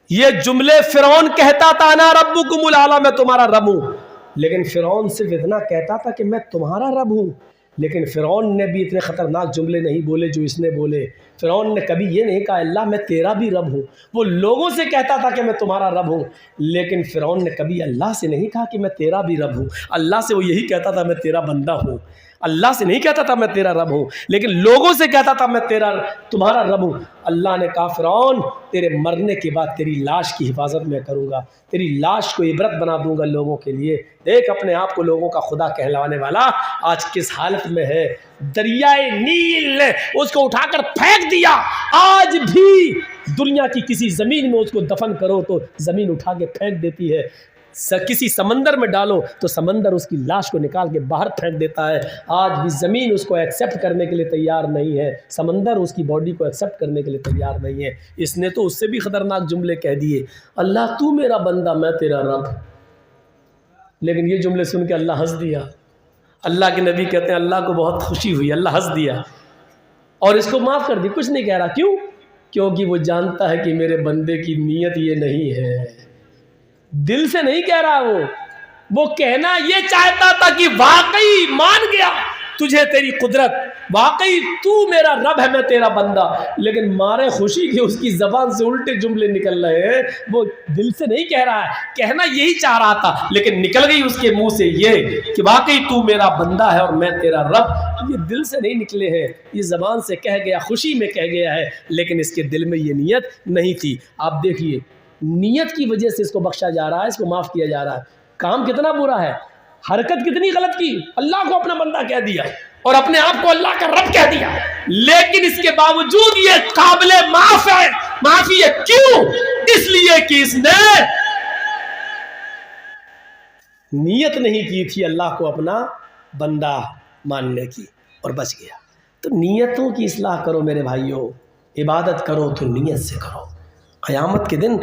[SPEAKER 1] یہ جملے۔ فرعون کہتا تھا انا ربکم الاعلی، میں تمہارا رب ہوں، لیکن فرعون صرف اتنا کہتا تھا کہ میں تمہارا رب ہوں، لیکن فرعون نے بھی اتنے خطرناک جملے نہیں بولے جو اس نے بولے۔ فرعون نے کبھی یہ نہیں کہا اللہ میں تیرا بھی رب ہوں، وہ لوگوں سے کہتا تھا کہ میں تمہارا رب ہوں، لیکن فرعون نے کبھی اللہ سے نہیں کہا کہ میں تیرا بھی رب ہوں۔ اللہ سے وہ یہی کہتا تھا میں تیرا بندہ ہوں، اللہ سے نہیں کہتا تھا میں تیرا رب ہوں، لیکن لوگوں سے کہتا تھا میں تمہارا رب ہوں۔ اللہ نے کہا فرعون تیرے مرنے کے بعد تیری لاش کی حفاظت میں کروں گا، تیری لاش کو عبرت بنا دوں گا لوگوں کے لیے۔ دیکھ اپنے آپ کو لوگوں کا خدا کہلانے والا آج کس حالت میں ہے۔ دریائے نیل نے اس کو اٹھا کر پھینک دیا، آج بھی دنیا کی کسی زمین میں اس کو دفن کرو تو زمین اٹھا کے پھینک دیتی ہے، کسی سمندر میں ڈالو تو سمندر اس کی لاش کو نکال کے باہر پھینک دیتا ہے۔ آج بھی زمین اس کو ایکسیپٹ کرنے کے لیے تیار نہیں ہے، سمندر اس کی باڈی کو ایکسیپٹ کرنے کے لیے تیار نہیں ہے۔ اس نے تو اس سے بھی خطرناک جملے کہہ دیے، اللہ تو میرا بندہ میں تیرا رب۔ لیکن یہ جملے سن کے اللہ ہنس دیا۔ اللہ کے نبی کہتے ہیں اللہ کو بہت خوشی ہوئی، اللہ ہنس دیا اور اس کو معاف کر دی، کچھ نہیں کہہ رہا۔ کیوں؟ کیونکہ وہ جانتا ہے کہ میرے بندے کی نیت یہ نہیں ہے، دل سے نہیں کہہ رہا، وہ کہنا یہ چاہتا تھا کہ واقعی مان گیا تجھے تیری قدرت، واقعی تو میرا رب ہے میں تیرا بندہ، لیکن مارے خوشی کی اس کی زبان سے الٹے جملے نکل رہے ہیں۔ وہ دل سے نہیں کہہ رہا ہے، کہنا یہی چاہ رہا تھا، لیکن نکل گئی اس کے منہ سے یہ کہ واقعی تو میرا بندہ ہے اور میں تیرا رب۔ یہ دل سے نہیں نکلے ہیں، یہ زبان سے کہہ گیا، خوشی میں کہہ گیا ہے، لیکن اس کے دل میں یہ نیت نہیں تھی۔ آپ دیکھیے نیت کی وجہ سے اس کو بخشا جا رہا ہے، اس کو معاف کیا جا رہا ہے۔ کام کتنا برا ہے، حرکت کتنی غلط کی، اللہ کو اپنا بندہ کہہ دیا اور اپنے آپ کو اللہ کا رب کہہ دیا، لیکن اس کے باوجود یہ قابل معاف ہے۔ معافی ہے کیوں؟ اس لیے کہ اس نے نیت نہیں کی تھی اللہ کو اپنا بندہ ماننے کی اور بچ گیا۔ تو نیتوں کی اصلاح کرو میرے بھائیوں، عبادت کرو تو نیت سے کرو۔ قیامت کے دن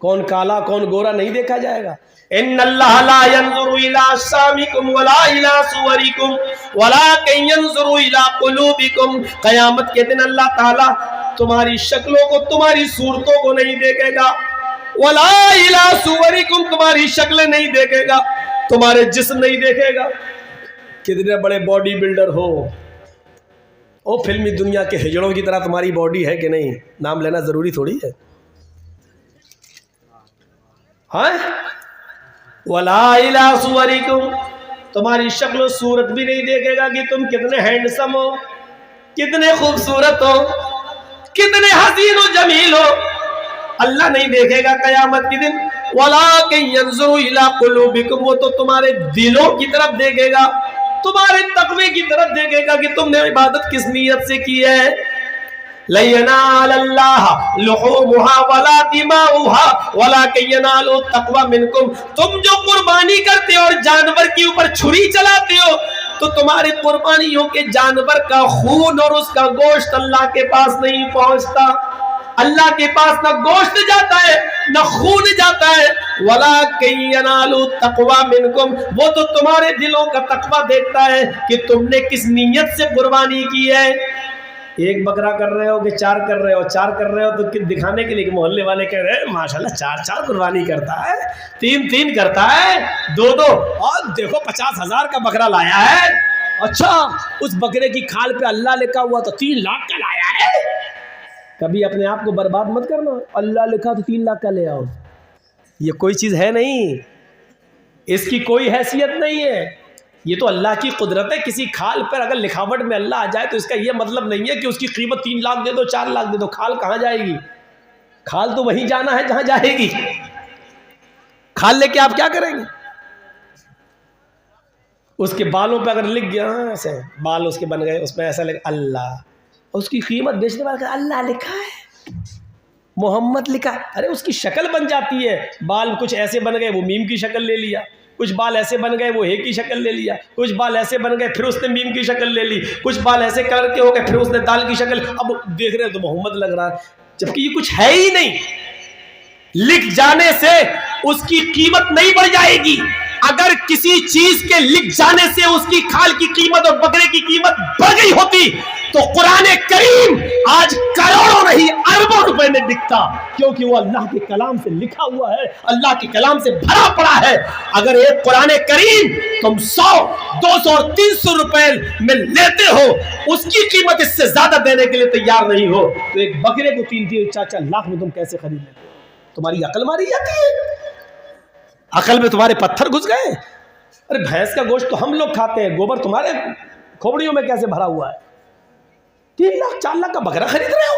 [SPEAKER 1] کون کالا کون گورا نہیں دیکھا جائے گا۔ ان اللہ لا ينظر الى اجسامکم ولا الى صورکم ولکن ينظر الى قلوبکم۔ قیامت کے دن اللہ تعالیٰ تمہاری شکلوں کو، تمہاری صورتوں کو نہیں دیکھے گا، ولا الى صورکم، تمہاری شکلیں نہیں دیکھے گا، تمہارے جسم نہیں دیکھے گا۔ کتنے بڑے باڈی بلڈر ہو، او فلمی دنیا کے ہجڑوں کی طرح تمہاری باڈی ہے کہ نہیں؟ نام لینا ضروری تھوڑی ہے۔ ہاں وَلَا إِلَىٰ صُوَرِكُمْ، تمہاری شکل و صورت بھی نہیں دیکھے گا کہ تم کتنے ہینڈسم ہو، کتنے خوبصورت ہو، کتنے حسین و جمیل ہو، اللہ نہیں دیکھے گا قیامت کے دن۔ وَلَٰكِن يَنظُرُ إِلَىٰ قُلُوبِكُمْ، وہ تو تمہارے دلوں کی طرف دیکھے گا، تمہارے تقوی کی طرف دیکھے گا کہ تم نے عبادت کس نیت سے کی ہے۔ لَن يَنَالَ اللَّهَ لُحُومُهَا وَلَا دِمَاؤُهَا وَلَٰكِن يَنَالُهُ التَّقْوَىٰ مِنكُمْ۔ تم جو قربانی کرتے ہو اور جانور کے اوپر چھری چلاتے ہو تو تمہاری قربانیوں کے جانور کا خون اور اس کا گوشت اللہ کے پاس نہیں پہنچتا۔ اللہ کے پاس نہ گوشت جاتا ہے نہ خون جاتا ہے۔ وَلَٰكِن يَنَالُهُ التَّقْوَىٰ مِنكُمْ، وہ تو تمہارے دلوں کا تقویٰ دیکھتا ہے کہ تم نے کس نیت سے قربانی کی ہے۔ ایک بکرا کر رہے ہو کہ چار کر رہے ہو، چار کر رہے ہو تو دکھانے کے لیے کہ محلے والے کہہ رہے ہیں ماشاءاللہ چار چار قربانی کرتا ہے، تین تین کرتا ہے، دو دو، اور دیکھو 50,000 کا بکرا لایا ہے۔ اچھا اس بکرے کی کھال پہ اللہ لکھا ہوا تو 3 لاکھ کا لایا ہے۔ کبھی اپنے آپ کو برباد مت کرنا، اللہ لکھا تو 3 لاکھ کا لے آؤ، یہ کوئی چیز ہے نہیں، اس کی کوئی حیثیت نہیں ہے، یہ تو اللہ کی قدرت ہے۔ کسی کھال پر اگر لکھاوٹ میں اللہ آ جائے تو اس کا یہ مطلب نہیں ہے کہ اس کی قیمت 3 لاکھ دے دو 4 لاکھ دے دو، کھال کہاں جائے گی؟ کھال تو وہیں جانا ہے جہاں جائے گی، کھال لے کے آپ کیا کریں گے؟ اس کے بالوں پہ اگر لکھ گیا ایسے بال اس کے بن گئے، اس میں ایسا لکھا اللہ، اس کی قیمت بیچنے والا کہ اللہ لکھا ہے، محمد لکھا ہے، ارے اس کی شکل بن جاتی ہے، بال کچھ ایسے بن گئے وہ میم کی شکل لے لیا، کچھ بال ایسے بن گئے وہ ہے کی شکل لے لیا، کچھ بال ایسے بن گئے پھر اس نے میم کی شکل لے لی، کچھ بال ایسے کلر کے ہو گئے پھر اس نے دال کی شکل، اب دیکھ رہے ہیں تو محمد لگ رہا ہے، جبکہ یہ کچھ ہے ہی نہیں۔ لکھ جانے سے اس کی قیمت نہیں بڑھ جائے گی، اگر کسی چیز کے لکھ جانے سے اس کی کھال کی قیمت اور بکرے کی قیمت بڑھ گئی ہوتی تو قرآن کریم آج کروڑوں نہیں اربوں روپے میں بکتا، کیونکہ وہ اللہ کے کلام سے لکھا ہوا ہے، اللہ کے کلام سے بھرا پڑا ہے۔ اگر ایک قرآن کریم تم 100 200 اور 300 روپے میں لیتے ہو، اس کی قیمت اس سے زیادہ دینے کے لیے تیار نہیں ہو، تو ایک بکرے کو 3-4 لاکھ میں تم کیسے خرید لیتے ہو؟ تمہاری عقل ماری جاتی ہے، عقل میں تمہارے پتھر گھس گئے۔ ارے بھینس کا گوشت تو ہم لوگ کھاتے ہیں، گوبر تمہارے کھوپڑیوں میں کیسے بھرا ہوا ہے؟ 3 لاکھ 4 لاکھ کا بکرا خرید رہے ہو؟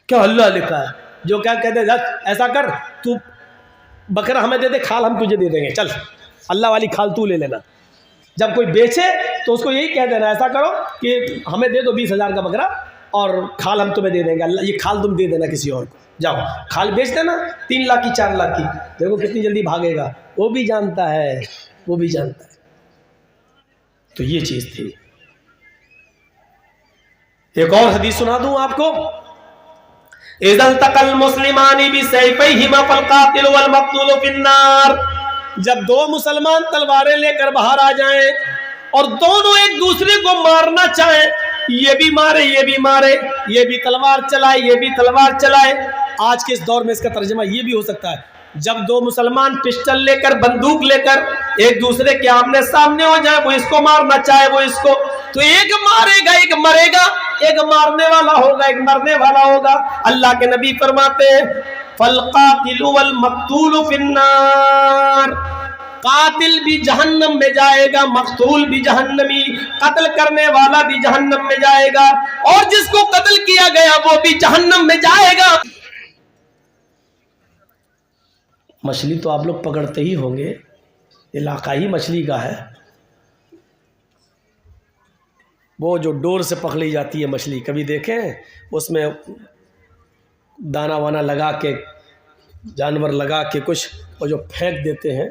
[SPEAKER 1] کیا اللہ لکھا ہے؟ جو کیا کہتے ہیں ایسا کر تو بکرا ہمیں دے دے، کھال ہم تجھے دے دیں گے، چل اللہ والی کھال تو لے لینا۔ جب کوئی بیچے تو اس کو یہی کہہ دینا، ایسا کرو کہ ہمیں دے دو 20,000 کا بکرا اور کھال ہم تمہیں دے دیں گے، اللہ یہ کھال تم دے دینا کسی اور کو، جاؤ کھال بیچ دینا 3 لاکھ کی 4 لاکھ کی، دیکھو کتنی جلدی بھاگے گا، وہ بھی جانتا ہے، وہ بھی جانتا ہے۔ تو یہ چیز تھی۔ ایک اور حدیث سنا دوں آپ کو، اذا التقى المسلمان بسيفيهما فالقاتل والمقتول في النار، جب 2 مسلمان تلواریں لے کر باہر آ جائیں اور دونوں ایک دوسرے کو مارنا چاہیں، یہ بھی مارے یہ بھی مارے، یہ بھی تلوار چلائے یہ بھی تلوار چلائے، آج کے اس دور میں اس کا ترجمہ یہ بھی ہو سکتا ہے، جب 2 مسلمان پسٹل لے کر بندوق لے کر ایک دوسرے کے آمنے سامنے ہو جائے، وہ اس کو مارنا چاہے وہ اس کو، تو ایک مارے گا ایک مرے گا، ایک مارنے والا ہوگا ایک مرنے والا ہوگا۔ اللہ کے نبی فرماتے ہیں فالقاتل والمقتول فی النار، قاتل بھی جہنم میں جائے گا، مقتول بھی جہنمی، قتل کرنے والا بھی جہنم میں جائے گا، اور جس کو قتل کیا گیا وہ بھی جہنم میں جائے گا۔ مچھلی تو آپ لوگ پکڑتے ہی ہوں گے، علاقائی مچھلی کا ہے، وہ جو ڈور سے پکڑی جاتی ہے مچھلی، کبھی دیکھیں اس میں دانا وانا لگا کے جانور لگا کے کچھ اور جو پھینک دیتے ہیں،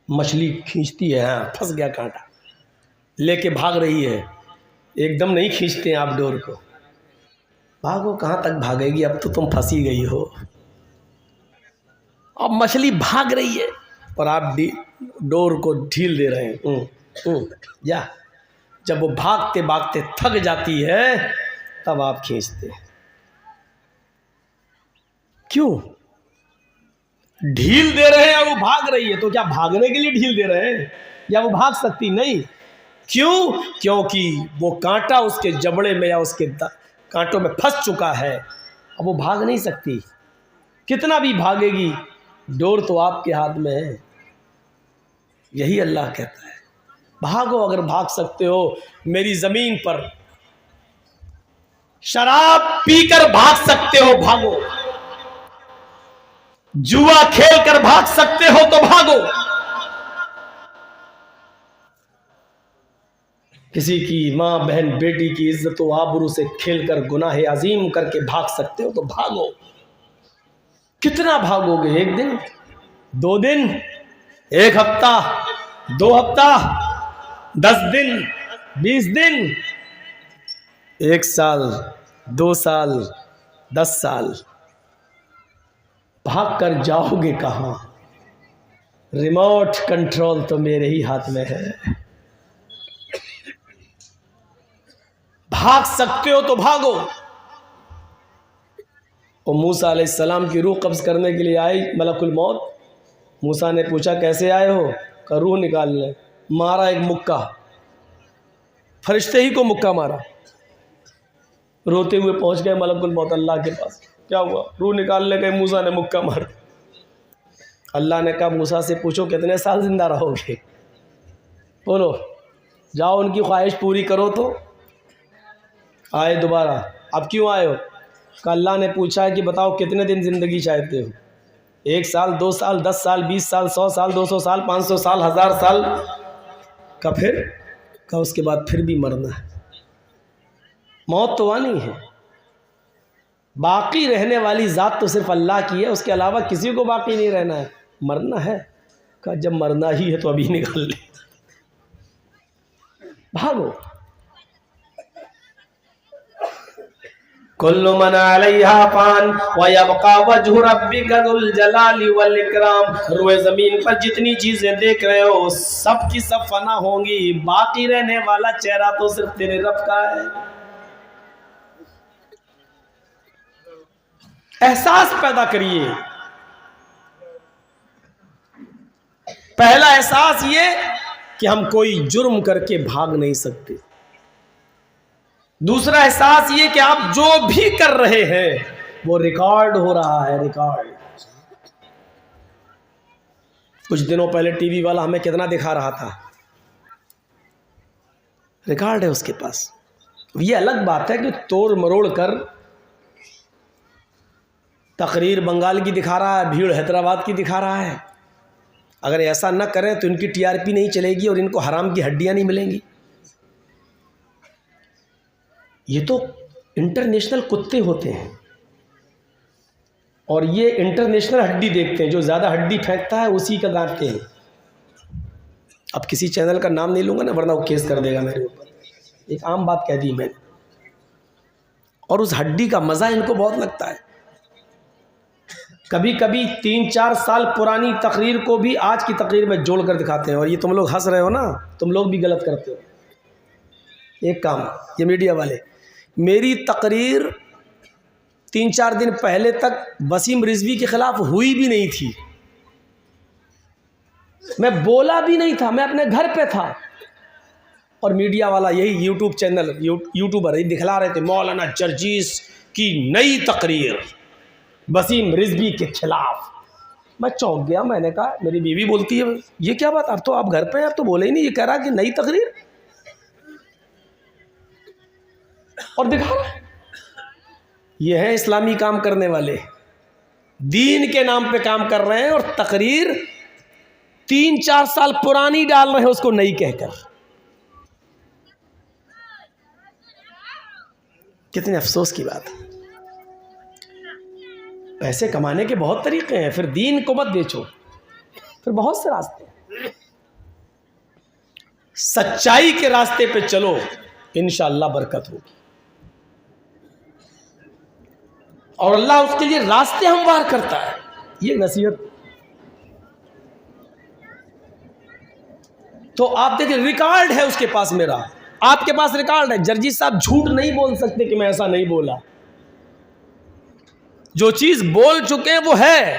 [SPEAKER 1] مچھلی کھینچتی ہے، ہاں پھنس گیا کانٹا، لے کے بھاگ رہی ہے، ایک دم نہیں کھینچتے ہیں آپ ڈور کو، بھاگو کہاں تک بھاگے گی، اب تو تم پھنسی گئی ہو، اب مچھلی بھاگ رہی ہے اور آپ ڈور کو ڈھیل دے رہے ہیں، یا جب وہ بھاگتے بھاگتے تھک جاتی ہے تب آپ کھینچتے ہیں، کیوں؟ ڈھیل دے رہے ہیں اور وہ بھاگ رہی ہے، تو کیا بھاگنے کے لیے ڈھیل دے رہے ہیں یا وہ بھاگ سکتی نہیں؟ کیوں؟ کیونکہ وہ کانٹا اس کے جبڑے میں یا اس کے کانٹوں میں پھنس چکا ہے، اب وہ بھاگ نہیں سکتی، کتنا بھی بھاگے گی، ڈور تو آپ کے ہاتھ میں ہے۔ یہی اللہ کہتا ہے بھاگو، اگر بھاگ سکتے ہو میری زمین پر، شراب پی کر بھاگ سکتے ہو بھاگو، جوا کھیل کر بھاگ سکتے ہو تو بھاگو، کسی کی ماں بہن بیٹی کی عزت و آبرو سے کھیل کر گناہ عظیم کر کے بھاگ سکتے ہو تو بھاگو۔ کتنا بھاگو گے؟ 1 دن 2 دن 1 ہفتہ 2 ہفتہ 10 دن 20 دن 1 سال 2 سال 10 سال بھاگ کر جاؤ گے کہاں؟ ریموٹ کنٹرول تو میرے ہی ہاتھ میں ہے، بھاگ سکتے ہو تو بھاگو۔ اور موسیٰ علیہ السلام کی روح قبض کرنے کے لیے آئی ملک الموت، موسیٰ نے پوچھا کیسے آئے ہو؟ کہ روح نکالنے، مارا ایک مکہ، فرشتے ہی کو مکہ مارا، روتے ہوئے پہنچ گئے ملک الموت اللہ کے پاس، کیا ہوا؟ روح نکالنے گئے، موسیٰ نے مکہ مارا۔ اللہ نے کہا موسیٰ سے پوچھو کتنے سال زندہ رہو گے، بولو جاؤ ان کی خواہش پوری کرو۔ تو آئے دوبارہ، اب کیوں آئے ہو؟ کہ اللہ نے پوچھا ہے کہ بتاؤ کتنے دن زندگی چاہتے ہو؟ 1 سال 2 سال 10 سال 20 سال 100 سال 200 سال 500 سال 1000 سال کا پھر کا اس کے بعد پھر بھی مرنا ہے. موت تو آنی ہے. باقی رہنے والی ذات تو صرف اللہ کی ہے، اس کے علاوہ کسی کو باقی نہیں رہنا ہے. مرنا ہے کہ جب مرنا ہی ہے تو ابھی نکال لے، بھاگو. کل من علیہا فان ویبقى وجہ ربک ذو الجلال والاکرام. روئے زمین پر جتنی چیزیں دیکھ رہے ہو سب کی سب فنا ہوں گی، باقی رہنے والا چہرہ تو صرف تیرے رب کا ہے. احساس پیدا کریے. پہلا احساس یہ کہ ہم کوئی جرم کر کے بھاگ نہیں سکتے. دوسرا احساس یہ کہ آپ جو بھی کر رہے ہیں وہ ریکارڈ ہو رہا ہے. ریکارڈ. کچھ دنوں پہلے ٹی وی والا ہمیں کتنا دکھا رہا تھا، ریکارڈ ہے اس کے پاس. یہ الگ بات ہے کہ توڑ مروڑ کر تقریر بنگال کی دکھا رہا ہے، بھیڑ حیدرآباد کی دکھا رہا ہے. اگر ایسا نہ کریں تو ان کی ٹی آر پی نہیں چلے گی اور ان کو حرام کی ہڈیاں نہیں ملیں گی. یہ تو انٹرنیشنل کتے ہوتے ہیں اور یہ انٹرنیشنل ہڈی دیکھتے ہیں. جو زیادہ ہڈی پھینکتا ہے اسی کا گانٹتے ہیں. اب کسی چینل کا نام نہیں لوں گا نا ورنہ وہ کیس کر دے گا میرے اوپر. ایک عام بات کہہ دی میں نے. اور اس ہڈی کا مزہ ان کو بہت لگتا ہے. کبھی کبھی 3-4 سال پرانی تقریر کو بھی آج کی تقریر میں جوڑ کر دکھاتے ہیں. اور یہ تم لوگ ہنس رہے ہو نا، تم لوگ بھی غلط کرتے ہو. ایک کام یہ میڈیا والے، میری تقریر 3-4 دن پہلے تک وسیم رضوی کے خلاف ہوئی بھی نہیں تھی. میں بولا بھی نہیں تھا، میں اپنے گھر پہ تھا. اور میڈیا والا یہی یوٹیوب چینل یوٹیوبر یہ دکھلا رہے تھے مولانا جرجیس کی نئی تقریر وسیم رضوی کے خلاف. میں چونک گیا. میں نے کہا، میری بیوی بولتی ہے یہ کیا بات، اب تو آپ گھر پہ ہیں، اب تو بولے ہی نہیں. یہ کہہ رہا کہ نئی تقریر اور دکھا رہا ہے. یہ ہیں اسلامی کام کرنے والے، دین کے نام پہ کام کر رہے ہیں اور تقریر 3-4 سال پرانی ڈال رہے ہیں اس کو نئی کہہ کر. کتنے افسوس کی بات ہے. پیسے کمانے کے بہت طریقے ہیں، پھر دین کو مت بیچو. پھر بہت سے راستے ہیں. سچائی کے راستے پہ چلو، انشاءاللہ برکت ہوگی. اور اللہ اس کے لیے راستے ہموار کرتا ہے. یہ نصیحت. تو آپ دیکھیں ریکارڈ ہے اس کے پاس. میرا آپ کے پاس ریکارڈ ہے. جرجیت صاحب جھوٹ نہیں بول سکتے کہ میں ایسا نہیں بولا. جو چیز بول چکے ہیں وہ ہے.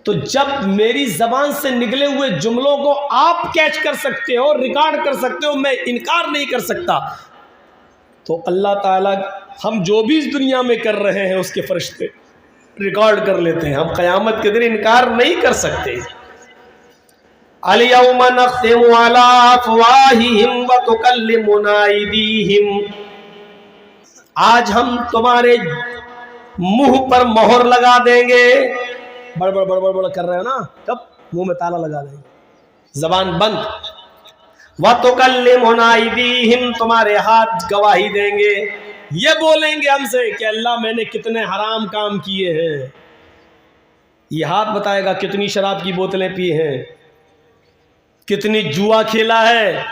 [SPEAKER 1] تو جب میری زبان سے نکلے ہوئے جملوں کو آپ کیچ کر سکتے ہو، ریکارڈ کر سکتے ہو، میں انکار نہیں کر سکتا، تو اللہ تعالیٰ ہم جو بھی اس دنیا میں کر رہے ہیں اس کے فرشتے ریکارڈ کر لیتے ہیں. ہم قیامت کے دن انکار نہیں کر سکتے. الیوم نختم علی افواہہم وتکلمنا ایدیہم. آج ہم تمہارے منہ پر مہر لگا دیں گے. بڑ بڑ بڑ بڑ بڑ کر رہے ہو نا، کب منہ میں تالا لگا دیں گے، زبان بند. وَتُكَلِّمُنَا أَيْدِيهِمْ. تمہارے ہاتھ گواہی دیں گے. یہ بولیں گے ہم سے کہ اللہ میں نے کتنے حرام کام کیے ہیں. یہ ہاتھ بتائے گا کتنی شراب کی بوتلیں پی ہیں، کتنی جوا کھیلا ہے،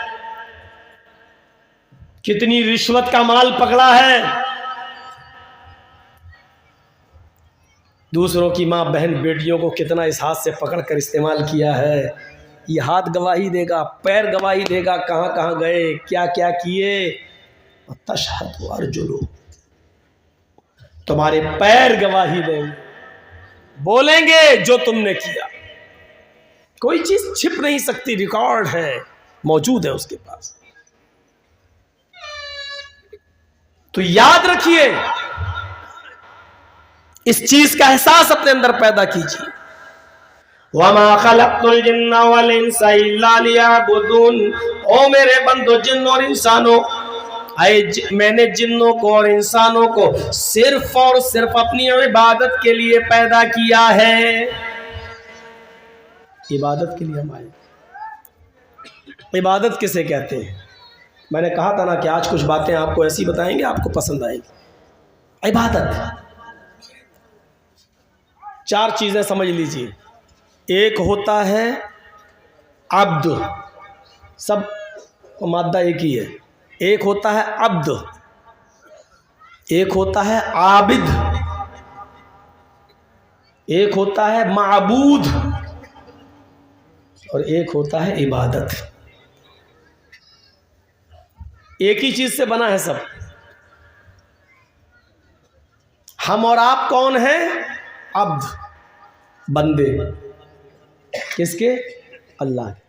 [SPEAKER 1] کتنی رشوت کا مال پکڑا ہے، دوسروں کی ماں بہن بیٹیوں کو کتنا اس ہاتھ سے پکڑ کر استعمال کیا ہے. یہ ہاتھ گواہی دے گا، پیر گواہی دے گا، کہاں کہاں گئے، کیا کیا کیے. تشہد ارجلو. تمہارے پیر گواہی دیں گے، بولیں گے جو تم نے کیا. کوئی چیز چھپ نہیں سکتی. ریکارڈ ہے، موجود ہے اس کے پاس. تو یاد رکھیے، اس چیز کا احساس اپنے اندر پیدا کیجیے. وَمَا خَلَقْتُ الْجِنَّ وَالْإِنسَ إِلَّا لِيَعْبُدُونَ. او میرے بندو، جن اور انسانوں میں نے جنوں کو اور انسانوں کو صرف اور صرف اپنی عبادت کے لیے پیدا کیا ہے. عبادت کے لیے ہم آئے. عبادت کسے کہتے ہیں؟ میں نے کہا تھا نا کہ آج کچھ باتیں آپ کو ایسی بتائیں گے آپ کو پسند آئیں گی. عبادت 4 چیزیں سمجھ لیجئے. ایک ہوتا ہے عبد، سب مادہ ایک ہی ہے. ایک ہوتا ہے عبد، ایک ہوتا ہے عابد، ایک ہوتا ہے معبود، اور ایک ہوتا ہے عبادت. ایک ہی چیز سے بنا ہے سب. ہم اور آپ کون ہیں؟ عبد، بندے. کس کے؟ اللہ کے.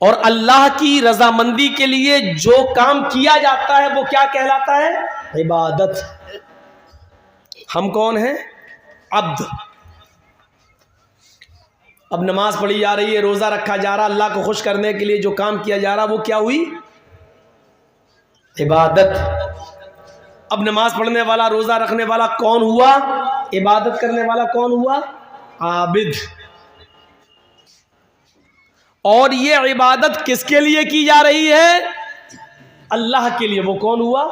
[SPEAKER 1] اور اللہ کی رضامندی کے لیے جو کام کیا جاتا ہے وہ کیا کہلاتا ہے؟ عبادت. ہم کون ہیں؟ عبد. اب نماز پڑھی جا رہی ہے، روزہ رکھا جا رہا، اللہ کو خوش کرنے کے لیے جو کام کیا جا رہا وہ کیا ہوئی؟ عبادت. اب نماز پڑھنے والا، روزہ رکھنے والا کون ہوا؟ عبادت کرنے والا کون ہوا؟ عابد. اور یہ عبادت کس کے لیے کی جا رہی ہے؟ اللہ کے لیے. وہ کون ہوا؟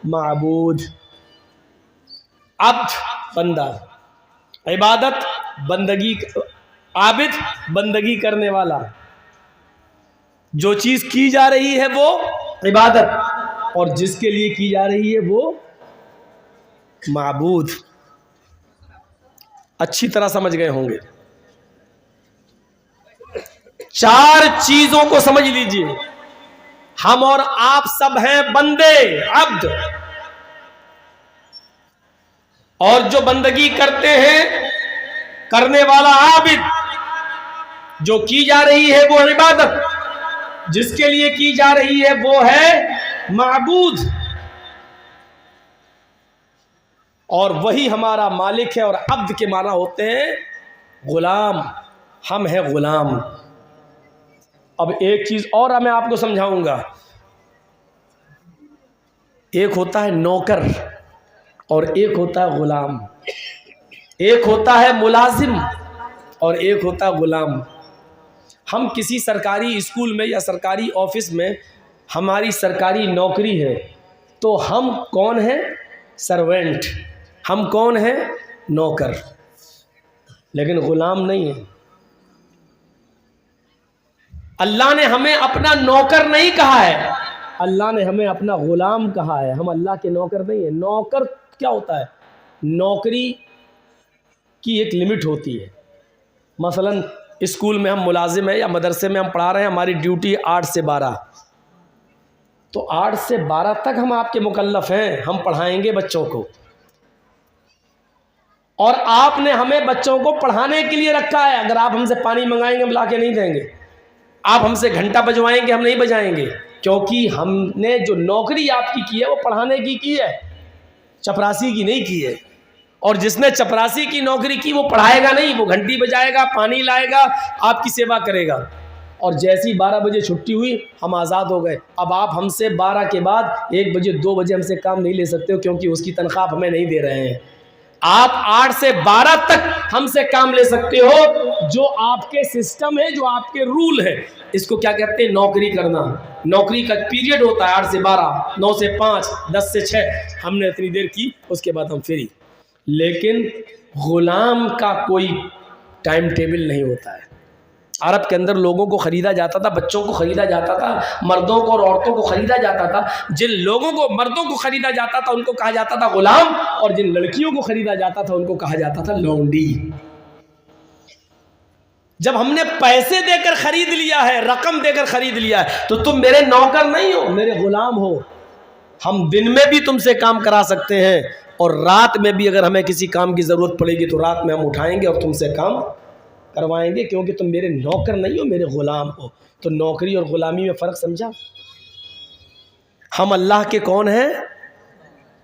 [SPEAKER 1] معبود. عبد بندہ، عبادت بندگی، عابد بندگی کرنے والا. جو چیز کی جا رہی ہے وہ عبادت، اور جس کے لیے کی جا رہی ہے وہ معبود. اچھی طرح سمجھ گئے ہوں گے. 4 چیزوں کو سمجھ لیجئے. ہم اور آپ سب ہیں بندے، عبد. اور جو بندگی کرتے ہیں کرنے والا عابد. جو کی جا رہی ہے وہ عبادت، جس کے لیے کی جا رہی ہے وہ ہے معبود. اور وہی ہمارا مالک ہے. اور عبد کے معنی ہوتے ہیں غلام. ہم ہیں غلام. اب ایک چیز اور میں آپ کو سمجھاؤں گا. ایک ہوتا ہے نوکر اور ایک ہوتا ہے غلام. ایک ہوتا ہے ملازم اور ایک ہوتا ہے غلام. ہم کسی سرکاری اسکول میں یا سرکاری آفس میں ہماری سرکاری نوکری ہے تو ہم کون ہیں؟ سروینٹ. ہم کون ہیں؟ نوکر. لیکن غلام نہیں ہے. اللہ نے ہمیں اپنا نوکر نہیں کہا ہے، اللہ نے ہمیں اپنا غلام کہا ہے. ہم اللہ کے نوکر نہیں ہیں. نوکر کیا ہوتا ہے؟ نوکری کی ایک لمٹ ہوتی ہے. مثلا اسکول میں ہم ملازم ہیں یا مدرسے میں ہم پڑھا رہے ہیں، ہماری ڈیوٹی 8 سے 12، تو 8 سے 12 تک ہم آپ کے مکلف ہیں. ہم پڑھائیں گے بچوں کو، اور آپ نے ہمیں بچوں کو پڑھانے کے لیے رکھا ہے. اگر آپ ہم سے پانی منگائیں گے ہم لا کے نہیں دیں گے. آپ ہم سے گھنٹہ بجوائیں گے ہم نہیں بجائیں گے، کیونکہ ہم نے جو نوکری آپ کی ہے وہ پڑھانے کی ہے، چپراسی کی نہیں کی ہے. اور جس نے چپراسی کی نوکری کی وہ پڑھائے گا نہیں، وہ گھنٹی بجائے گا، پانی لائے گا، آپ کی سیوا کرے گا. اور جیسی 12 بجے چھٹی ہوئی ہم آزاد ہو گئے. اب آپ ہم سے 12 کے بعد 1 بجے 2 بجے ہم سے کام نہیں لے سکتے ہو، کیونکہ اس کی تنخواہ ہمیں نہیں دے رہے ہیں. آپ 8 سے 12 تک ہم سے کام لے سکتے ہو. جو آپ کے سسٹم ہے، جو آپ کے رول ہے، اس کو کیا کہتے ہیں؟ نوکری کرنا. نوکری کا پیریڈ ہوتا ہے 8 سے 12، 9 سے 5، 10 سے 6. ہم نے اتنی دیر کی، اس کے بعد ہم فری. لیکن غلام کا کوئی ٹائم ٹیبل نہیں ہوتا ہے. عرب کے اندر لوگوں کو خریدا جاتا تھا، بچوں کو خریدا جاتا تھا، مردوں کو اور عورتوں کو خریدا جاتا تھا. جن لوگوں کو مردوں کو خریدا جاتا تھا ان کو کہا جاتا تھا غلام، اور جن لڑکیوں کو خریدا جاتا تھا ان کو کہا جاتا تھا لونڈی. جب ہم نے پیسے دے کر خرید لیا ہے، رقم دے کر خرید لیا ہے، تو تم میرے نوکر نہیں ہو، میرے غلام ہو. ہم دن میں بھی تم سے کام کرا سکتے ہیں، اور رات میں بھی اگر ہمیں کسی کام کی ضرورت پڑے گی تو رات میں ہم اٹھائیں گے اور تم سے کام کروائیں گے، کیونکہ تم میرے نوکر نہیں ہو، میرے غلام ہو. تو نوکری اور غلامی میں فرق سمجھا؟ ہم اللہ کے کون ہیں؟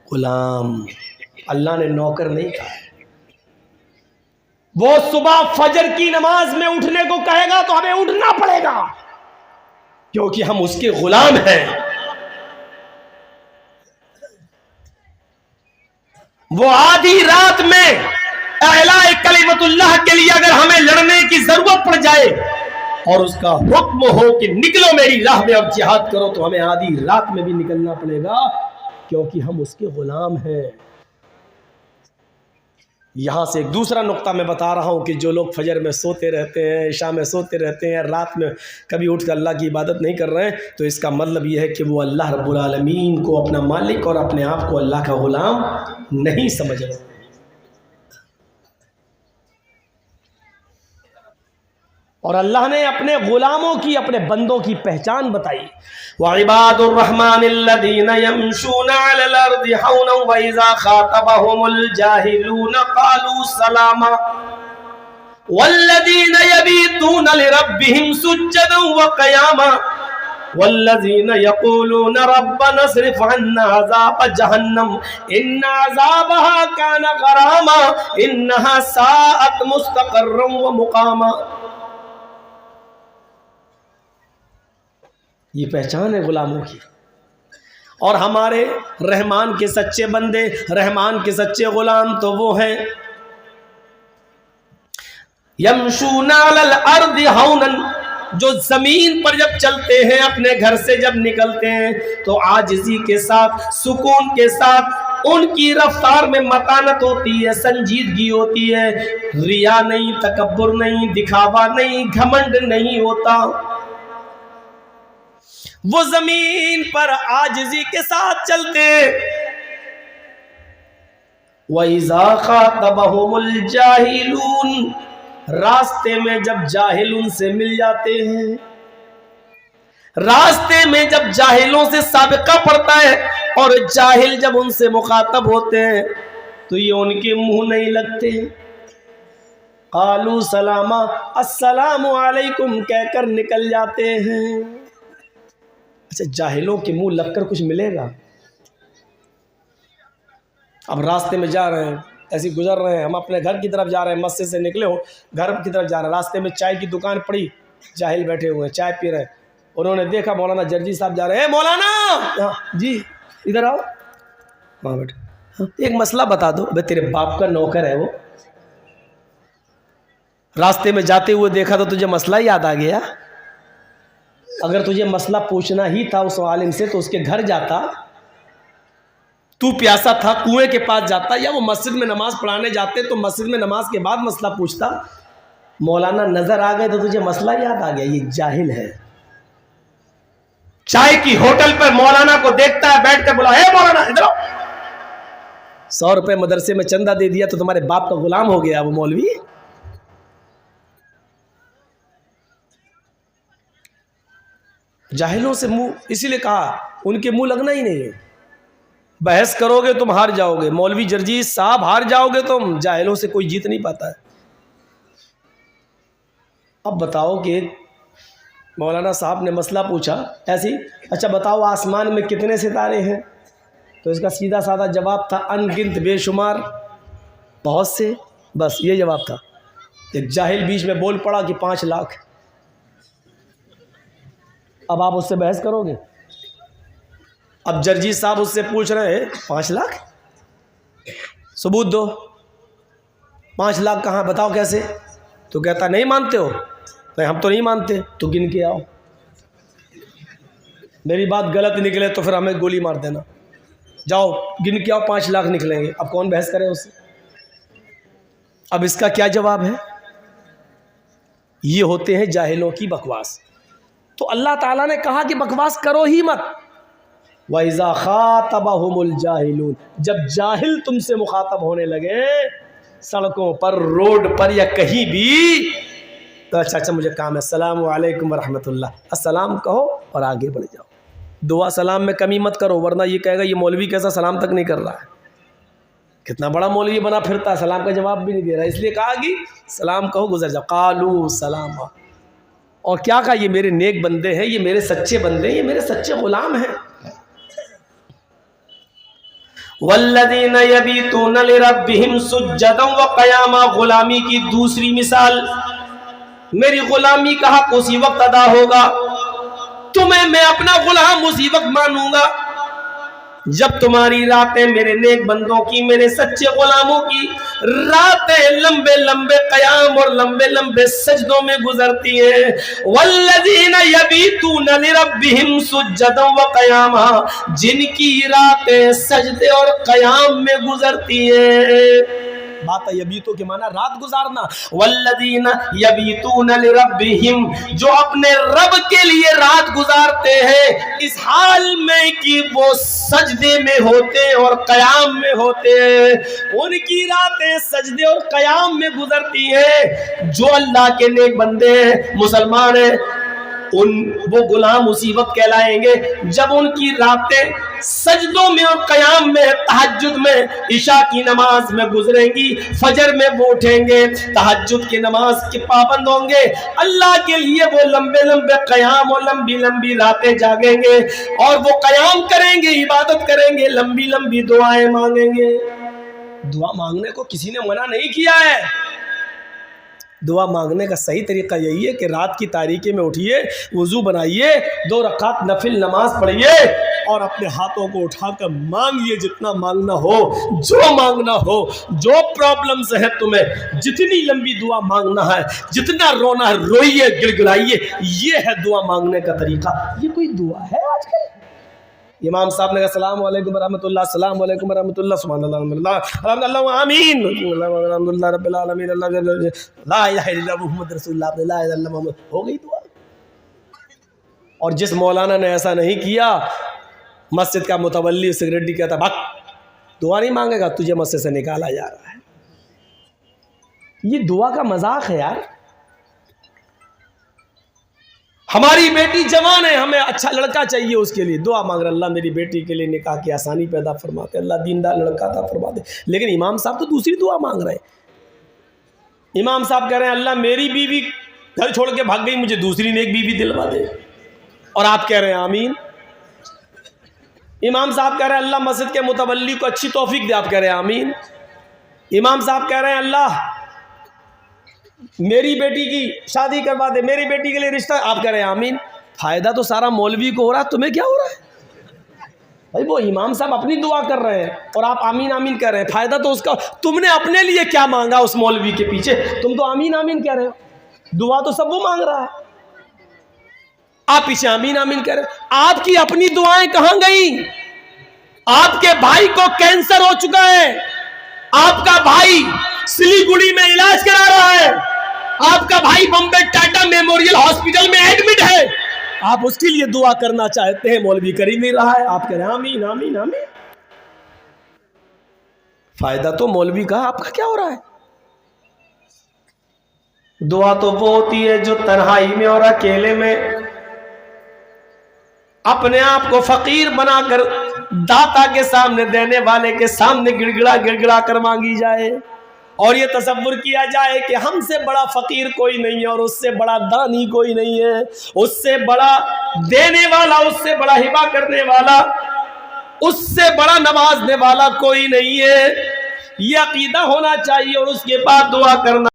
[SPEAKER 1] غلام. اللہ نے نوکر نہیں کہا. وہ صبح فجر کی نماز میں اٹھنے کو کہے گا تو ہمیں اٹھنا پڑے گا. کیونکہ ہم اس کے غلام ہیں. وہ آدھی رات میں اعلاء کلمت اللہ کے لیے اگر ہمیں لڑنے کی ضرورت پڑ جائے اور اس کا حکم ہو کہ نکلو میری راہ میں اور جہاد کرو، تو ہمیں آدھی رات میں بھی نکلنا پڑے گا، کیونکہ ہم اس کے غلام ہیں. یہاں سے ایک دوسرا نقطہ میں بتا رہا ہوں کہ جو لوگ فجر میں سوتے رہتے ہیں، عشاء میں سوتے رہتے ہیں، رات میں کبھی اٹھ کر اللہ کی عبادت نہیں کر رہے ہیں، تو اس کا مطلب یہ ہے کہ وہ اللہ رب العالمین کو اپنا مالک اور اپنے آپ کو اللہ کا غلام نہیں سمجھ رہے. اور اللہ نے اپنے غلاموں کی، اپنے بندوں کی پہچان بتائی. وَعِبَادُ الرَّحْمَنِ الَّذِينَ يَمْشُونَ عَلَى الْأَرْضِ هَوْنًا وَإِذَا خَاطَبَهُمُ الْجَاهِلُونَ قَالُوا سَلَامًا وَالَّذِينَ يَبِيتُونَ لِرَبِّهِمْ سُجَّدًا وَقِيَامًا وَالَّذِينَ يَقُولُونَ رَبَّنَا اصْرِفْ عَنَّا عَذَابَ جَهَنَّمَ إِنَّ عَذَابَهَا كَانَ غَرَامًا إِنَّهَا سَاءَتْ مُسْتَقَرًّا وَمُقَامًا. یہ پہچان ہے غلاموں کی. اور ہمارے رحمان کے سچے بندے، رحمان کے سچے غلام تو وہ ہیں یمشون علی الارض ہونا، جو زمین پر جب چلتے ہیں، اپنے گھر سے جب نکلتے ہیں تو عاجزی کے ساتھ، سکون کے ساتھ ان کی رفتار میں متانت ہوتی ہے، سنجیدگی ہوتی ہے، ریا نہیں، تکبر نہیں، دکھاوا نہیں، گھمنڈ نہیں ہوتا. وہ زمین پر عاجزی کے ساتھ چلتے. وَإِذَا خَاطَبَهُمُ الْجَاهِلُونَ، راستے میں جب جاہل ان سے مل جاتے ہیں، راستے میں جب جاہلوں سے سابقہ پڑتا ہے اور جاہل جب ان سے مخاطب ہوتے ہیں تو یہ ان کے منہ نہیں لگتے. قالوا سلاما، السلام علیکم کہہ کر نکل جاتے ہیں. اچھا، جاہلوں کے منہ لگ کر کچھ ملے گا؟ اب راستے میں جا رہے ہیں، ایسے گزر رہے ہیں، ہم اپنے گھر کی طرف جا رہے ہیں، مسجد سے نکلے ہو گھر کی طرف جا رہے ہیں، راستے میں چائے کی دکان پڑی، جاہل بیٹھے ہوئے ہیں چائے پی رہے ہیں، انہوں نے دیکھا مولانا جرجی صاحب جا رہے ہیں. اے مولانا جی ادھر آؤ. وہاں بیٹھے، ایک مسئلہ بتا دو. بھائی تیرے باپ کا نوکر ہے وہ، راستے میں جاتے ہوئے دیکھا تو تجھے مسئلہ یاد آ گیا. اگر تجھے مسئلہ پوچھنا ہی تھا اس عالم سے تو اس کے گھر جاتا، تو پیاسا تھا کنویں کے پاس جاتا، یا وہ مسجد میں نماز پڑھانے جاتے تو مسجد میں نماز کے بعد مسئلہ پوچھتا. مولانا نظر آ گئے تو تجھے مسئلہ یاد آ گیا. یہ جاہل ہے. چائے کی ہوٹل پر مولانا کو دیکھتا ہے بیٹھ کر، بولا اے مولانا ادھر آؤ. 100 روپے مدرسے میں چندہ دے دیا تو تمہارے باپ کا غلام ہو گیا وہ مولوی. جاہلوں سے منہ، اسی لیے کہا ان کے منہ لگنا ہی نہیں ہے. بحث کرو گے تم ہار جاؤ گے، مولوی جرجیز صاحب ہار جاؤ گے تم. جاہلوں سے کوئی جیت نہیں پاتا ہے. اب بتاؤ کہ مولانا صاحب نے مسئلہ پوچھا ایسی، اچھا بتاؤ آسمان میں کتنے ستارے ہیں؟ تو اس کا سیدھا سادہ جواب تھا ان گنت، بے شمار، بہت سے. بس یہ جواب تھا. ایک جاہل بیچ میں بول پڑا کہ 5 لاکھ. اب آپ اس سے بحث کرو گے؟ اب جرجی صاحب اس سے پوچھ رہے ہیں 5 لاکھ، ثبوت دو. 5 لاکھ کہاں، بتاؤ کیسے؟ تو کہتا نہیں مانتے ہو؟ ہم تو نہیں مانتے. تو گن کے آؤ. میری بات غلط نکلے تو پھر ہمیں گولی مار دینا. جاؤ گن کے آؤ، 5 لاکھ نکلیں گے. اب کون بحث کرے اس سے؟ اب اس کا کیا جواب ہے؟ یہ ہوتے ہیں جاہلوں کی بکواس. تو اللہ تعالیٰ نے کہا کہ بکواس کرو ہی مت. وَإِذَا خَاطَبَهُمُ الْجَاهِلُونَ، جب جاہل تم سے مخاطب ہونے لگے سڑکوں پر، روڈ پر، یا کہیں بھی، تو اچھا مجھے کام ہے، السلام علیکم ورحمۃ اللہ، السلام کہو اور آگے بڑھ جاؤ. دعا سلام میں کمی مت کرو، ورنہ یہ کہے گا یہ مولوی کیسا سلام تک نہیں کر رہا ہے، کتنا بڑا مولوی بنا پھرتا ہے، سلام کا جواب بھی نہیں دے رہا. اس لیے کہا کہ سلام کہو گزر جاؤ. قالوا سلاما. اور کیا کہا؟ یہ میرے نیک بندے ہیں، یہ میرے سچے بندے ہیں، یہ میرے سچے غلام ہیں. والذین یبیتون لربہم سجدا وقیاما. غلامی کی دوسری مثال، میری غلامی کا حق اسی وقت ادا ہوگا تمہیں میں اپنا غلام اسی وقت مانوں گا جب تمہاری راتیں میرے نیک بندوں کی، میرے سچے غلاموں کی راتیں لمبے لمبے قیام اور لمبے لمبے سجدوں میں گزرتی ہیں. والذین یبیتون لربہم سجدا وقیاما، جن کی راتیں سجدے اور قیام میں گزرتی ہیں. بات ہے یبیتو کے معنی رات گزارنا. والذین یبیتون لربہم، جو اپنے رب کے لیے رات گزارتے ہیں اس حال میں کہ وہ سجدے میں ہوتے اور قیام میں ہوتے ہیں، ان کی راتیں سجدے اور قیام میں گزرتی ہیں. جو اللہ کے نیک بندے ہیں، مسلمان ہیں، وہ غلام اسی وقت کہلائیں گے جب ان کی راتیں سجدوں میں اور قیام میں، تہجد میں، عشاء کی نماز میں گزریں گی، فجر میں وہ اٹھیں گے، تہجد کی نماز کے پابند ہوں گے، اللہ کے لیے وہ لمبے لمبے قیام اور لمبی لمبی راتیں جاگیں گے اور وہ قیام کریں گے، عبادت کریں گے، لمبی لمبی دعائیں مانگیں گے. دعا مانگنے کو کسی نے منع نہیں کیا ہے. دعا مانگنے کا صحیح طریقہ یہی ہے کہ رات کی تاریکی میں اٹھیے، وضو بنائیے، 2 رکعت نفل نماز پڑھیے اور اپنے ہاتھوں کو اٹھا کر مانگیے جتنا مانگنا ہو، جو مانگنا ہو، جو پرابلمز ہے تمہیں، جتنی لمبی دعا مانگنا ہے، جتنا رونا ہے روئیے، گڑ گڑائیے. یہ ہے دعا مانگنے کا طریقہ. یہ کوئی دعا ہے آج کل؟ امام صاحب نے کہا السلام علیکم ورحمۃ اللہ، السلام علیکم ورحمۃ اللہ، سبحان اللہ الحمد للہ الحمد للہ آمین الحمد للہ رب العالمین لا الہ الا اللہ محمد رسول اللہ لا الہ الا اللہ محمد. ہو گئی دعا. اور جس مولانا نے ایسا نہیں کیا، مسجد کا متولی سیکرٹری کہتا بھاگ، دعا نہیں مانگے گا، تجھے مسجد سے نکالا جا رہا ہے. یہ دعا کا مذاق ہے یار. ہماری بیٹی جوان ہے، ہمیں اچھا لڑکا چاہیے، اس کے لیے دعا مانگ رہے اللہ میری بیٹی کے لیے نکاح کی آسانی پیدا فرما دے، اللہ دیندار لڑکا عطا فرما دے. لیکن امام صاحب تو دوسری دعا مانگ رہے ہیں. امام صاحب کہہ رہے ہیں اللہ میری بیوی گھر چھوڑ کے بھاگ گئی، مجھے دوسری نیک بیوی دلوا دے. اور آپ کہہ رہے ہیں آمین. امام صاحب کہہ رہے ہیں اللہ مسجد کے متولی کو اچھی توفیق دے، آپ کہہ رہے ہیں آمین. امام صاحب کہہ رہے ہیں اللہ میری بیٹی کی شادی کروا دے، میری بیٹی کے لیے رشتہ، آپ کہہ رہے ہیں آمین. فائدہ تو سارا مولوی کو ہو رہا ہے، تمہیں کیا ہو رہا ہے بھائی؟ وہ امام صاحب اپنی دعا کر رہے ہیں اور آپ آمین آمین کہہ رہے ہیں. فائدہ تو اس کا، تم نے اپنے لیے کیا مانگا اس مولوی کے پیچھے؟ تم تو آمین آمین کہہ رہے ہو. دعا تو سب وہ مانگ رہا ہے، آپ پیچھے آمین آمین کہہ رہے ہیں. آپ کی اپنی دعائیں کہاں گئیں؟ آپ کے بھائی کو کینسر ہو چکا ہے، آپ کا بھائی سلیگوڑی میں علاج کرا رہا ہے، آپ کا بھائی بمبے ٹاٹا میموریل ہاسپٹل میں ایڈمٹ ہے، آپ اس کے لیے دعا کرنا چاہتے ہیں، مولوی کر ہی نہیں رہا ہے، آپ کہہ رہے ہیں آمین آمین آمین. فائدہ تو مولوی کا، آپ کا کیا ہو رہا ہے؟ دعا تو وہ ہوتی ہے جو تنہائی میں اور اکیلے میں اپنے آپ کو فقیر بنا کر داتا کے سامنے، دینے والے کے سامنے گڑ گڑا کر مانگی جائے اور یہ تصور کیا جائے کہ ہم سے بڑا فقیر کوئی نہیں ہے اور اس سے بڑا دانی کوئی نہیں ہے، اس سے بڑا دینے والا، اس سے بڑا ہبہ کرنے والا، اس سے بڑا نوازنے والا کوئی نہیں ہے. یہ عقیدہ ہونا چاہیے اور اس کے بعد دعا کرنا.